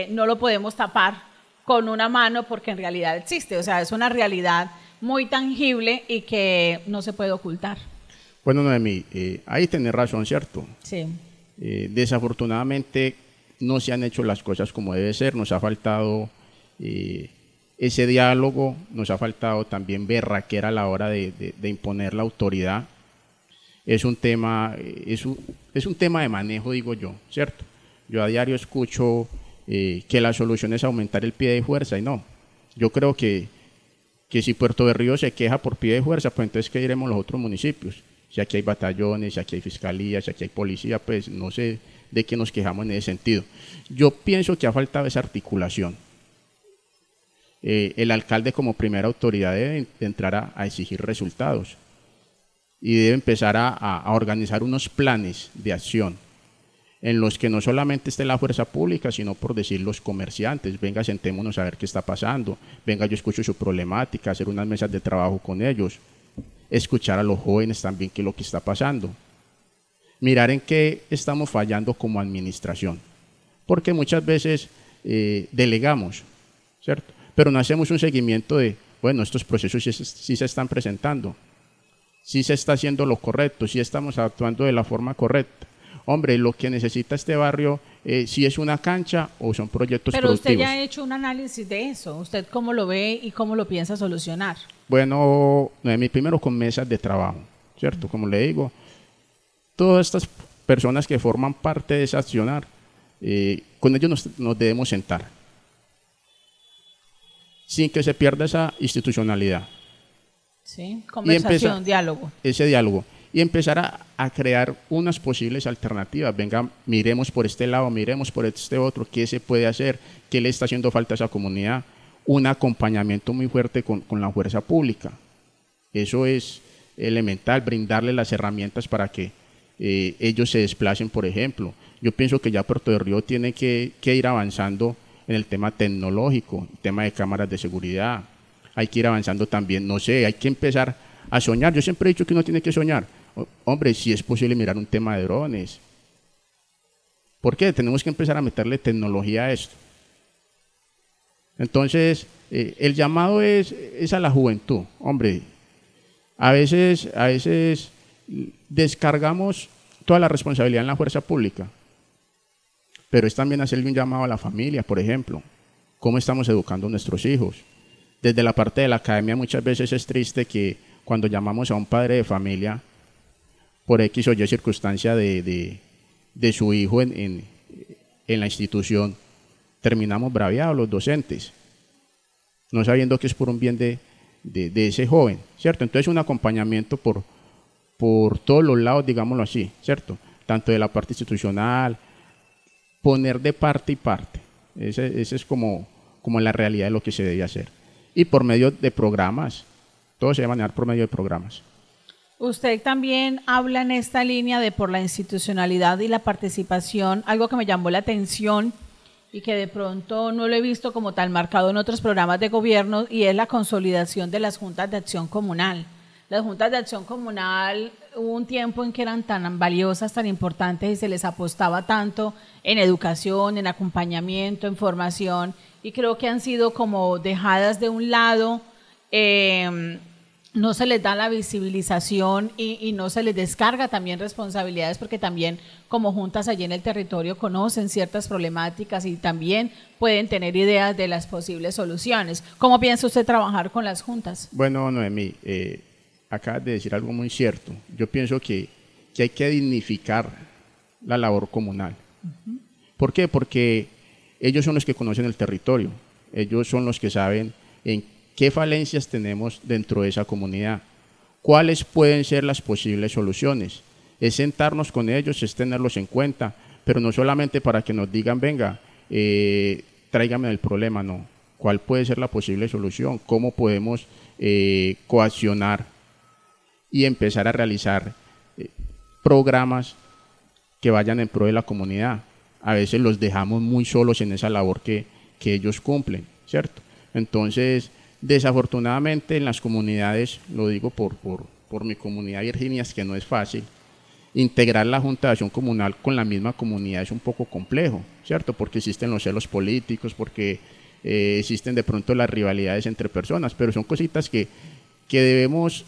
no lo podemos tapar con una mano porque en realidad existe, o sea, es una realidad muy tangible y que no se puede ocultar. Bueno, Noemí, ahí tenés razón, ¿cierto? Sí. Desafortunadamente no se han hecho las cosas como debe ser, nos ha faltado ese diálogo, nos ha faltado también berraquera a la hora de imponer la autoridad. Es un tema de manejo, digo yo, ¿cierto? Yo a diario escucho que la solución es aumentar el pie de fuerza y no. Yo creo que si Puerto Berrío se queja por pie de fuerza, pues entonces ¿qué diremos los otros municipios? Si aquí hay batallones, si aquí hay fiscalía, si aquí hay policía, pues no sé de qué nos quejamos en ese sentido. Yo pienso que ha faltado esa articulación. El alcalde como primera autoridad debe entrar a exigir resultados y debe empezar a organizar unos planes de acción en los que no solamente esté la fuerza pública, sino por decir los comerciantes, venga, sentémonos a ver qué está pasando, venga, yo escucho su problemática, hacer unas mesas de trabajo con ellos, escuchar a los jóvenes también qué es lo que está pasando, mirar en qué estamos fallando como administración, porque muchas veces delegamos, ¿cierto? Pero no hacemos un seguimiento de, bueno, estos procesos sí se están presentando, sí se está haciendo lo correcto, sí estamos actuando de la forma correcta. Hombre, lo que necesita este barrio, si es una cancha o son proyectos productivos. Pero usted ya ha hecho un análisis de eso. ¿Usted cómo lo ve y cómo lo piensa solucionar? Bueno, Noemí, primero con mesas de trabajo, ¿cierto? Como le digo, todas estas personas que forman parte de ese accionar, con ellos nos debemos sentar, sin que se pierda esa institucionalidad. Sí, conversación, diálogo. Ese diálogo. Y empezar a crear unas posibles alternativas. Venga, miremos por este lado, miremos por este otro, qué se puede hacer, qué le está haciendo falta a esa comunidad. Un acompañamiento muy fuerte con la fuerza pública. Eso es elemental, brindarle las herramientas para que ellos se desplacen, por ejemplo. Yo pienso que ya Puerto de Río tiene que ir avanzando en el tema tecnológico, el tema de cámaras de seguridad. Hay que ir avanzando también, no sé, hay que empezar a soñar. Yo siempre he dicho que uno tiene que soñar. Hombre, si es posible mirar un tema de drones. ¿Por qué? Tenemos que empezar a meterle tecnología a esto. Entonces, el llamado es a la juventud. Hombre, a veces descargamos toda la responsabilidad en la fuerza pública, pero es también hacerle un llamado a la familia, por ejemplo. ¿Cómo estamos educando a nuestros hijos? Desde la parte de la academia muchas veces es triste que cuando llamamos a un padre de familia por X o Y circunstancia de su hijo en la institución, terminamos braviados los docentes, no sabiendo que es por un bien de ese joven, ¿cierto? Entonces un acompañamiento por todos los lados, digámoslo así, ¿cierto? Tanto de la parte institucional, poner de parte y parte. Ese es como la realidad de lo que se debe hacer. Y por medio de programas, todo se debe manejar por medio de programas. Usted también habla en esta línea de por la institucionalidad y la participación, algo que me llamó la atención y que de pronto no lo he visto como tal marcado en otros programas de gobierno, y es la consolidación de las juntas de acción comunal. Las juntas de acción comunal hubo un tiempo en que eran tan valiosas, tan importantes, y se les apostaba tanto en educación, en acompañamiento, en formación, y creo que han sido como dejadas de un lado, no se les da la visibilización y no se les descarga también responsabilidades, porque también como juntas allí en el territorio conocen ciertas problemáticas y también pueden tener ideas de las posibles soluciones. ¿Cómo piensa usted trabajar con las juntas? Bueno, Noemí, acabas de decir algo muy cierto. Yo pienso que hay que dignificar la labor comunal. ¿Por qué? Porque ellos son los que conocen el territorio, ellos son los que saben en qué falencias tenemos dentro de esa comunidad, cuáles pueden ser las posibles soluciones. Es sentarnos con ellos, es tenerlos en cuenta, pero no solamente para que nos digan, venga, tráigame el problema, no. ¿Cuál puede ser la posible solución? ¿Cómo podemos coaccionar y empezar a realizar programas que vayan en pro de la comunidad? A veces los dejamos muy solos en esa labor que ellos cumplen, ¿cierto? Entonces, desafortunadamente en las comunidades, lo digo por mi comunidad Virginia, es que no es fácil, integrar la Junta de Acción Comunal con la misma comunidad es un poco complejo, ¿cierto? Porque existen los celos políticos, porque existen de pronto las rivalidades entre personas, pero son cositas que debemos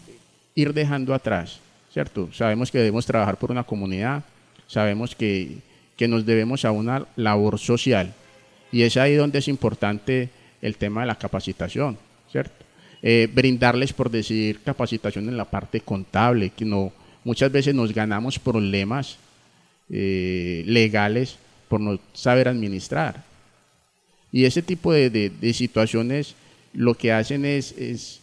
ir dejando atrás, ¿cierto? Sabemos que debemos trabajar por una comunidad, sabemos que nos debemos a una labor social, y es ahí donde es importante el tema de la capacitación, ¿cierto? Brindarles, por decir, capacitación en la parte contable, que muchas veces nos ganamos problemas legales por no saber administrar. Y ese tipo de situaciones lo que hacen es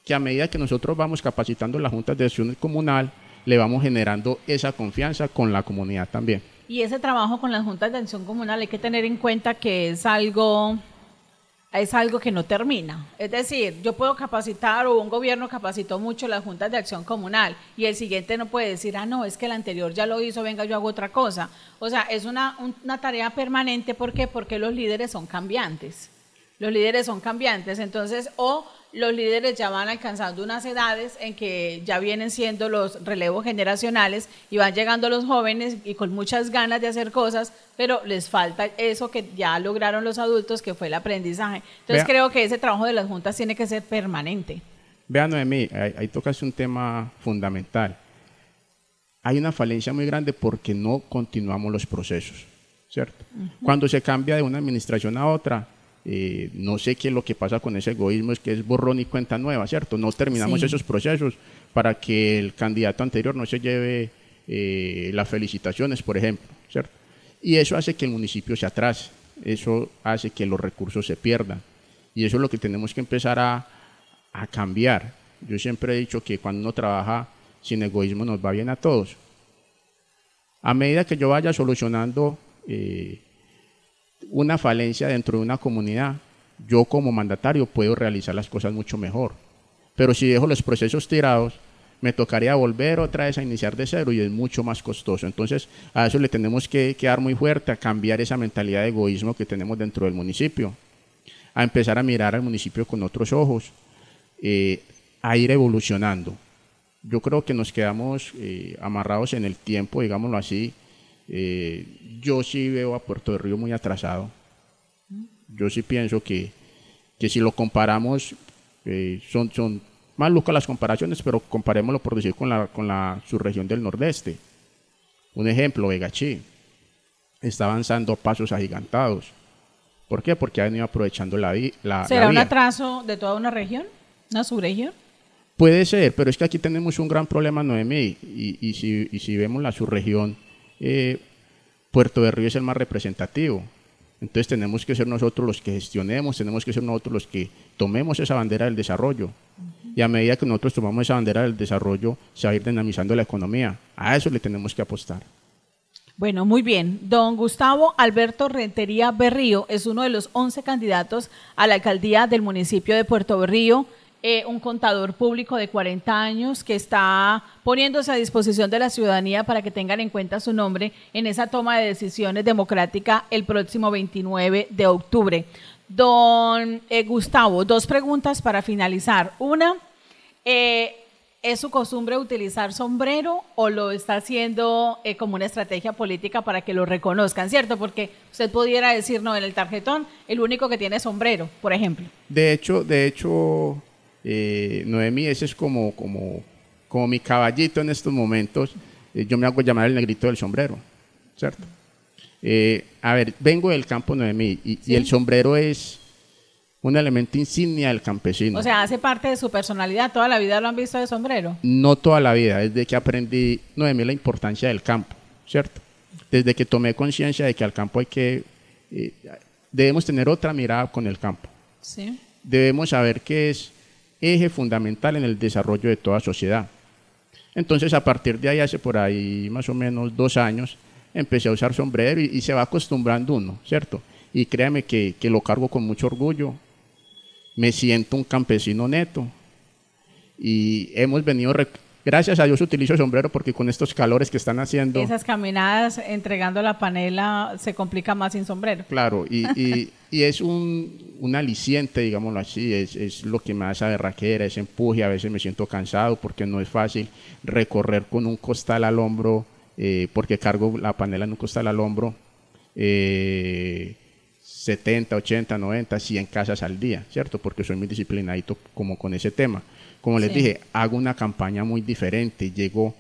que a medida que nosotros vamos capacitando las juntas de acción comunal, le vamos generando esa confianza con la comunidad también. Y ese trabajo con las juntas de acción comunal hay que tener en cuenta que es algo que no termina. Es decir, yo puedo capacitar, o un gobierno capacitó mucho las juntas de acción comunal, y el siguiente no puede decir, no, es que el anterior ya lo hizo, venga, yo hago otra cosa. O sea, es una tarea permanente. ¿Por qué? Porque los líderes son cambiantes. Los líderes son cambiantes, entonces, o los líderes ya van alcanzando unas edades en que ya vienen siendo los relevos generacionales y van llegando los jóvenes y con muchas ganas de hacer cosas, pero les falta eso que ya lograron los adultos, que fue el aprendizaje. Entonces creo que ese trabajo de las juntas tiene que ser permanente. Vean, Noemí, ahí tocas un tema fundamental. Hay una falencia muy grande porque no continuamos los procesos, ¿cierto? Cuando se cambia de una administración a otra, no sé qué es lo que pasa con ese egoísmo, es que es borrón y cuenta nueva, ¿cierto? No terminamos esos procesos para que el candidato anterior no se lleve las felicitaciones, por ejemplo, ¿cierto? Y eso hace que el municipio se atrase, eso hace que los recursos se pierdan, y eso es lo que tenemos que empezar a cambiar. Yo siempre he dicho que cuando uno trabaja sin egoísmo nos va bien a todos. A medida que yo vaya solucionando una falencia dentro de una comunidad, yo como mandatario puedo realizar las cosas mucho mejor. Pero si dejo los procesos tirados, me tocaría volver otra vez a iniciar de cero, y es mucho más costoso. Entonces, a eso le tenemos que dar muy fuerte, a cambiar esa mentalidad de egoísmo que tenemos dentro del municipio, a empezar a mirar al municipio con otros ojos, a ir evolucionando. Yo creo que nos quedamos amarrados en el tiempo, digámoslo así. Yo sí veo a Puerto de Río muy atrasado. Yo sí pienso que si lo comparamos, son más lucas las comparaciones, pero comparémoslo, por decir, con la subregión del Nordeste. Un ejemplo, Vegachí está avanzando a pasos agigantados. ¿Por qué? Porque ha venido aprovechando la vía. ¿Será un atraso de toda una región? ¿Una subregión? Puede ser, pero es que aquí tenemos un gran problema, Noemí, y si vemos la subregión, Puerto de Río es el más representativo. Entonces tenemos que ser nosotros los que gestionemos, tenemos que ser nosotros los que tomemos esa bandera del desarrollo. Y a medida que nosotros tomamos esa bandera del desarrollo, se va a ir dinamizando la economía. A eso le tenemos que apostar. Bueno, muy bien. Don Gustavo Alberto Rentería Berrío es uno de los 11 candidatos a la alcaldía del municipio de Puerto Berrío, un contador público de 40 años que está poniéndose a disposición de la ciudadanía para que tengan en cuenta su nombre en esa toma de decisiones democrática el próximo 29 de octubre. Don Gustavo, dos preguntas para finalizar. Una, ¿es su costumbre utilizar sombrero o lo está haciendo como una estrategia política para que lo reconozcan, cierto? Porque usted pudiera decir, no, en el tarjetón, el único que tiene sombrero, por ejemplo. De hecho, Noemí, ese es como mi caballito en estos momentos. Yo me hago llamar el negrito del sombrero, ¿cierto? A ver, vengo del campo, Noemí, y el sombrero es un elemento insignia del campesino. O sea, hace parte de su personalidad. ¿Toda la vida lo han visto de sombrero? No toda la vida, desde que aprendí, Noemí, la importancia del campo, ¿cierto? Desde que tomé conciencia de que al campo debemos tener otra mirada con el campo. Sí. Debemos saber que es eje fundamental en el desarrollo de toda sociedad. Entonces, a partir de ahí, hace por ahí más o menos 2 años, empecé a usar sombrero y se va acostumbrando uno, ¿cierto? Y créame que lo cargo con mucho orgullo. Me siento un campesino neto y hemos venido, gracias a Dios utilizo sombrero porque con estos calores que están haciendo. Esas caminadas entregando la panela se complica más sin sombrero. Claro, y es un aliciente, digámoslo así, es lo que me da esa berraquera, ese empuje. A veces me siento cansado porque no es fácil recorrer con un costal al hombro, porque cargo la panela en un costal al hombro, 70, 80, 90, 100 casas al día, ¿cierto? Porque soy muy disciplinadito como con ese tema. Como les dije, hago una campaña muy diferente, llego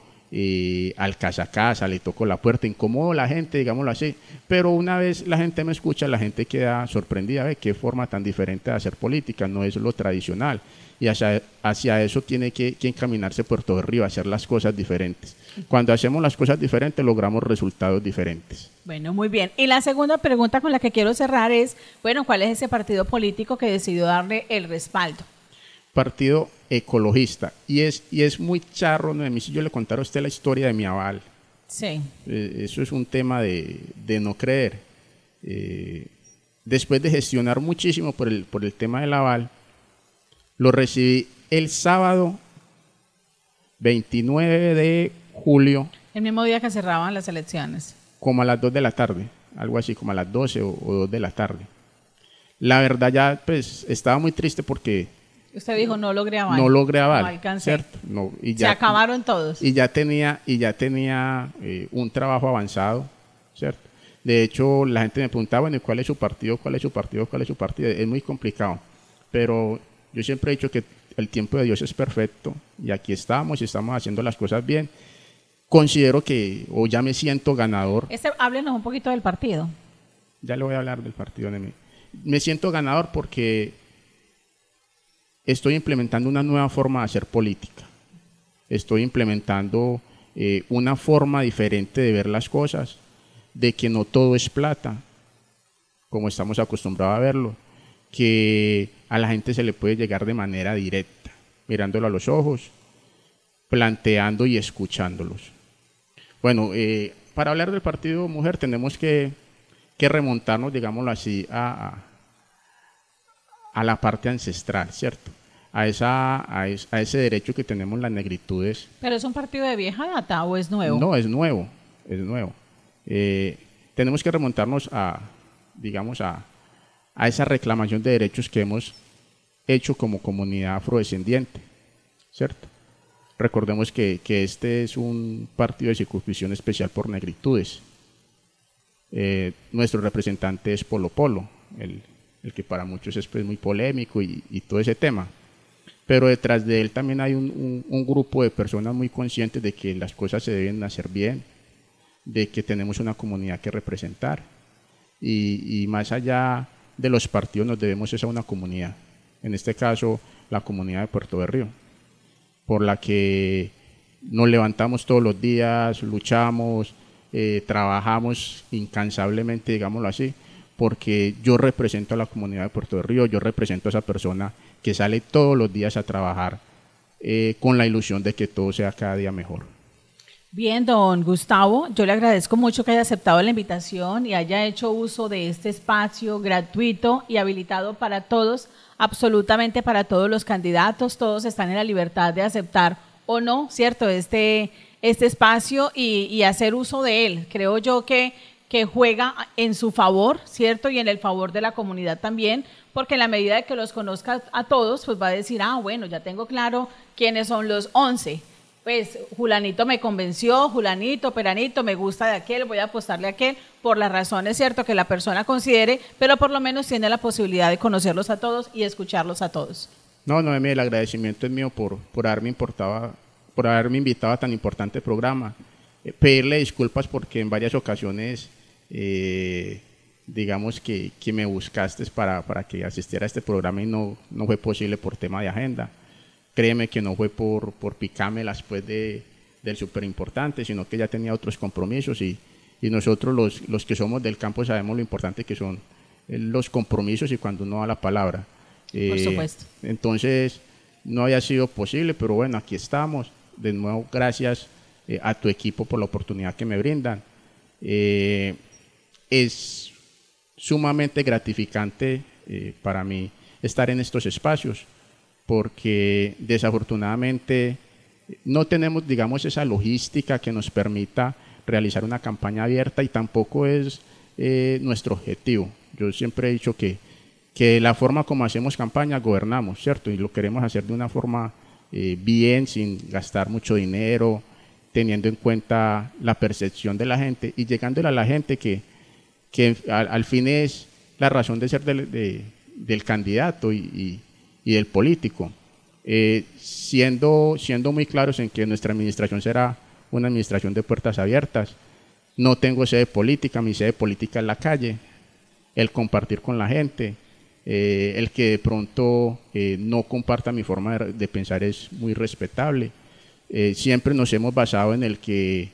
al casa a casa, le toco la puerta, incomodo a la gente, digámoslo así, pero una vez la gente me escucha, la gente queda sorprendida de qué forma tan diferente de hacer política, no es lo tradicional, y hacia eso tiene que encaminarse Puerto Berrío, a hacer las cosas diferentes. Cuando hacemos las cosas diferentes, logramos resultados diferentes. Bueno, muy bien. Y la segunda pregunta con la que quiero cerrar es, bueno, ¿cuál es ese partido político que decidió darle el respaldo? Partido ecologista. Y es muy charro, Noemí, si yo le contara a usted la historia de mi aval. Sí. Eso es un tema de no creer. Después de gestionar muchísimo por el tema del aval, lo recibí el sábado 29 de julio. El mismo día que cerraban las elecciones. Como a las 2 de la tarde, algo así, como a las 12 o 2 de la tarde. La verdad ya pues estaba muy triste porque... Usted dijo, no logré aval. No logré aval, no alcancé. ¿cierto? No, y ya, se acabaron todos. Y ya tenía un trabajo avanzado, ¿cierto? De hecho, la gente me preguntaba, bueno, ¿cuál es su partido? ¿Cuál es su partido? ¿Cuál es su partido? Es muy complicado, pero yo siempre he dicho que el tiempo de Dios es perfecto y aquí estamos y estamos haciendo las cosas bien. Considero que, o ya me siento ganador. Háblenos un poquito del partido. Ya le voy a hablar del partido. Me siento ganador porque estoy implementando una nueva forma de hacer política. Estoy implementando una forma diferente de ver las cosas, de que no todo es plata, como estamos acostumbrados a verlo, que a la gente se le puede llegar de manera directa, mirándolo a los ojos, planteando y escuchándolos. Bueno, para hablar del Partido Mujer tenemos que remontarnos, digámoslo así, a la parte ancestral, ¿cierto? A ese derecho que tenemos las negritudes. ¿Pero es un partido de vieja data o es nuevo? No, es nuevo, es nuevo. Tenemos que remontarnos a esa reclamación de derechos que hemos hecho como comunidad afrodescendiente, ¿cierto? Recordemos que este es un partido de circunscripción especial por negritudes. Nuestro representante es Polo Polo, el que para muchos es pues muy polémico y todo ese tema. Pero detrás de él también hay un grupo de personas muy conscientes de que las cosas se deben hacer bien, de que tenemos una comunidad que representar y más allá de los partidos nos debemos a una comunidad, en este caso la comunidad de Puerto Berrío, por la que nos levantamos todos los días, luchamos, trabajamos incansablemente, digámoslo así, porque yo represento a la comunidad de Puerto Berrío, yo represento a esa persona que sale todos los días a trabajar con la ilusión de que todo sea cada día mejor. Bien, don Gustavo, yo le agradezco mucho que haya aceptado la invitación y haya hecho uso de este espacio gratuito y habilitado para todos, absolutamente para todos los candidatos. Todos están en la libertad de aceptar o no, ¿cierto?, este espacio y hacer uso de él. Creo yo que juega en su favor, ¿cierto?, y en el favor de la comunidad también, porque en la medida de que los conozca a todos, pues va a decir, bueno, ya tengo claro quiénes son los 11. Pues Julanito me convenció, Julanito, Peranito, me gusta de aquel, voy a apostarle a aquel, por las razones, cierto, que la persona considere, pero por lo menos tiene la posibilidad de conocerlos a todos y escucharlos a todos. No, el agradecimiento es mío por haberme invitado a tan importante programa. Pedirle disculpas porque en varias ocasiones, digamos que me buscaste para que asistiera a este programa y no fue posible por tema de agenda. Créeme que no fue por picarme después del súper importante, sino que ya tenía otros compromisos y nosotros los que somos del campo sabemos lo importante que son los compromisos y cuando uno da la palabra. Por supuesto. Entonces no había sido posible, pero bueno, aquí estamos. De nuevo, gracias a tu equipo por la oportunidad que me brindan. Es sumamente gratificante para mí estar en estos espacios, porque desafortunadamente no tenemos, digamos, esa logística que nos permita realizar una campaña abierta y tampoco es nuestro objetivo. Yo siempre he dicho que la forma como hacemos campaña gobernamos, ¿cierto? Y lo queremos hacer de una forma bien, sin gastar mucho dinero, teniendo en cuenta la percepción de la gente y llegándole a la gente que al fin es la razón de ser del candidato y del político, siendo muy claros en que nuestra administración será una administración de puertas abiertas. No tengo sede política, mi sede política es la calle, el compartir con la gente, el que de pronto no comparta mi forma de pensar es muy respetable. Siempre nos hemos basado en el que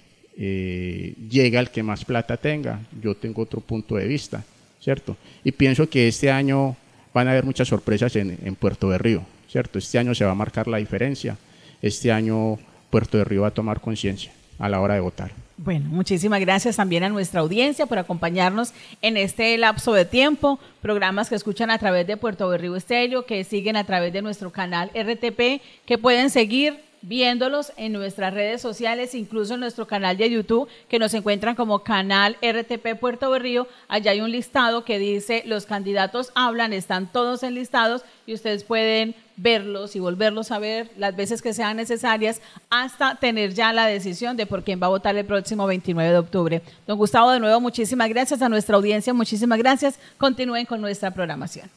llega el que más plata tenga. Yo tengo otro punto de vista, ¿cierto? Y pienso que este año van a haber muchas sorpresas en Puerto de Río, ¿cierto? Este año se va a marcar la diferencia. Este año Puerto de Río va a tomar conciencia a la hora de votar. Bueno, muchísimas gracias también a nuestra audiencia por acompañarnos en este lapso de tiempo. Programas que escuchan a través de Puerto de Río Estéreo, que siguen a través de nuestro canal RTP, que pueden seguir viéndolos en nuestras redes sociales, incluso en nuestro canal de YouTube, que nos encuentran como Canal RTP Puerto de Río. Allá hay un listado que dice los candidatos hablan, están todos enlistados y ustedes pueden verlos y volverlos a ver las veces que sean necesarias hasta tener ya la decisión de por quién va a votar el próximo 29 de octubre. Don Gustavo, de nuevo, muchísimas gracias a nuestra audiencia, muchísimas gracias. Continúen con nuestra programación.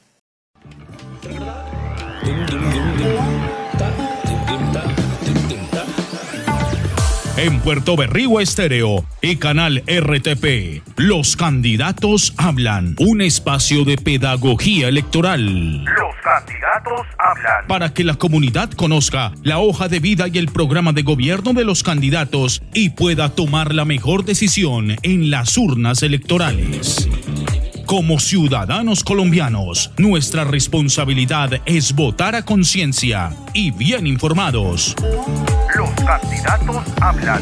En Puerto Berrío Estéreo y Canal RTP, los candidatos hablan, un espacio de pedagogía electoral. Los candidatos hablan. Para que la comunidad conozca la hoja de vida y el programa de gobierno de los candidatos y pueda tomar la mejor decisión en las urnas electorales. Como ciudadanos colombianos, nuestra responsabilidad es votar a conciencia y bien informados. Los candidatos hablan.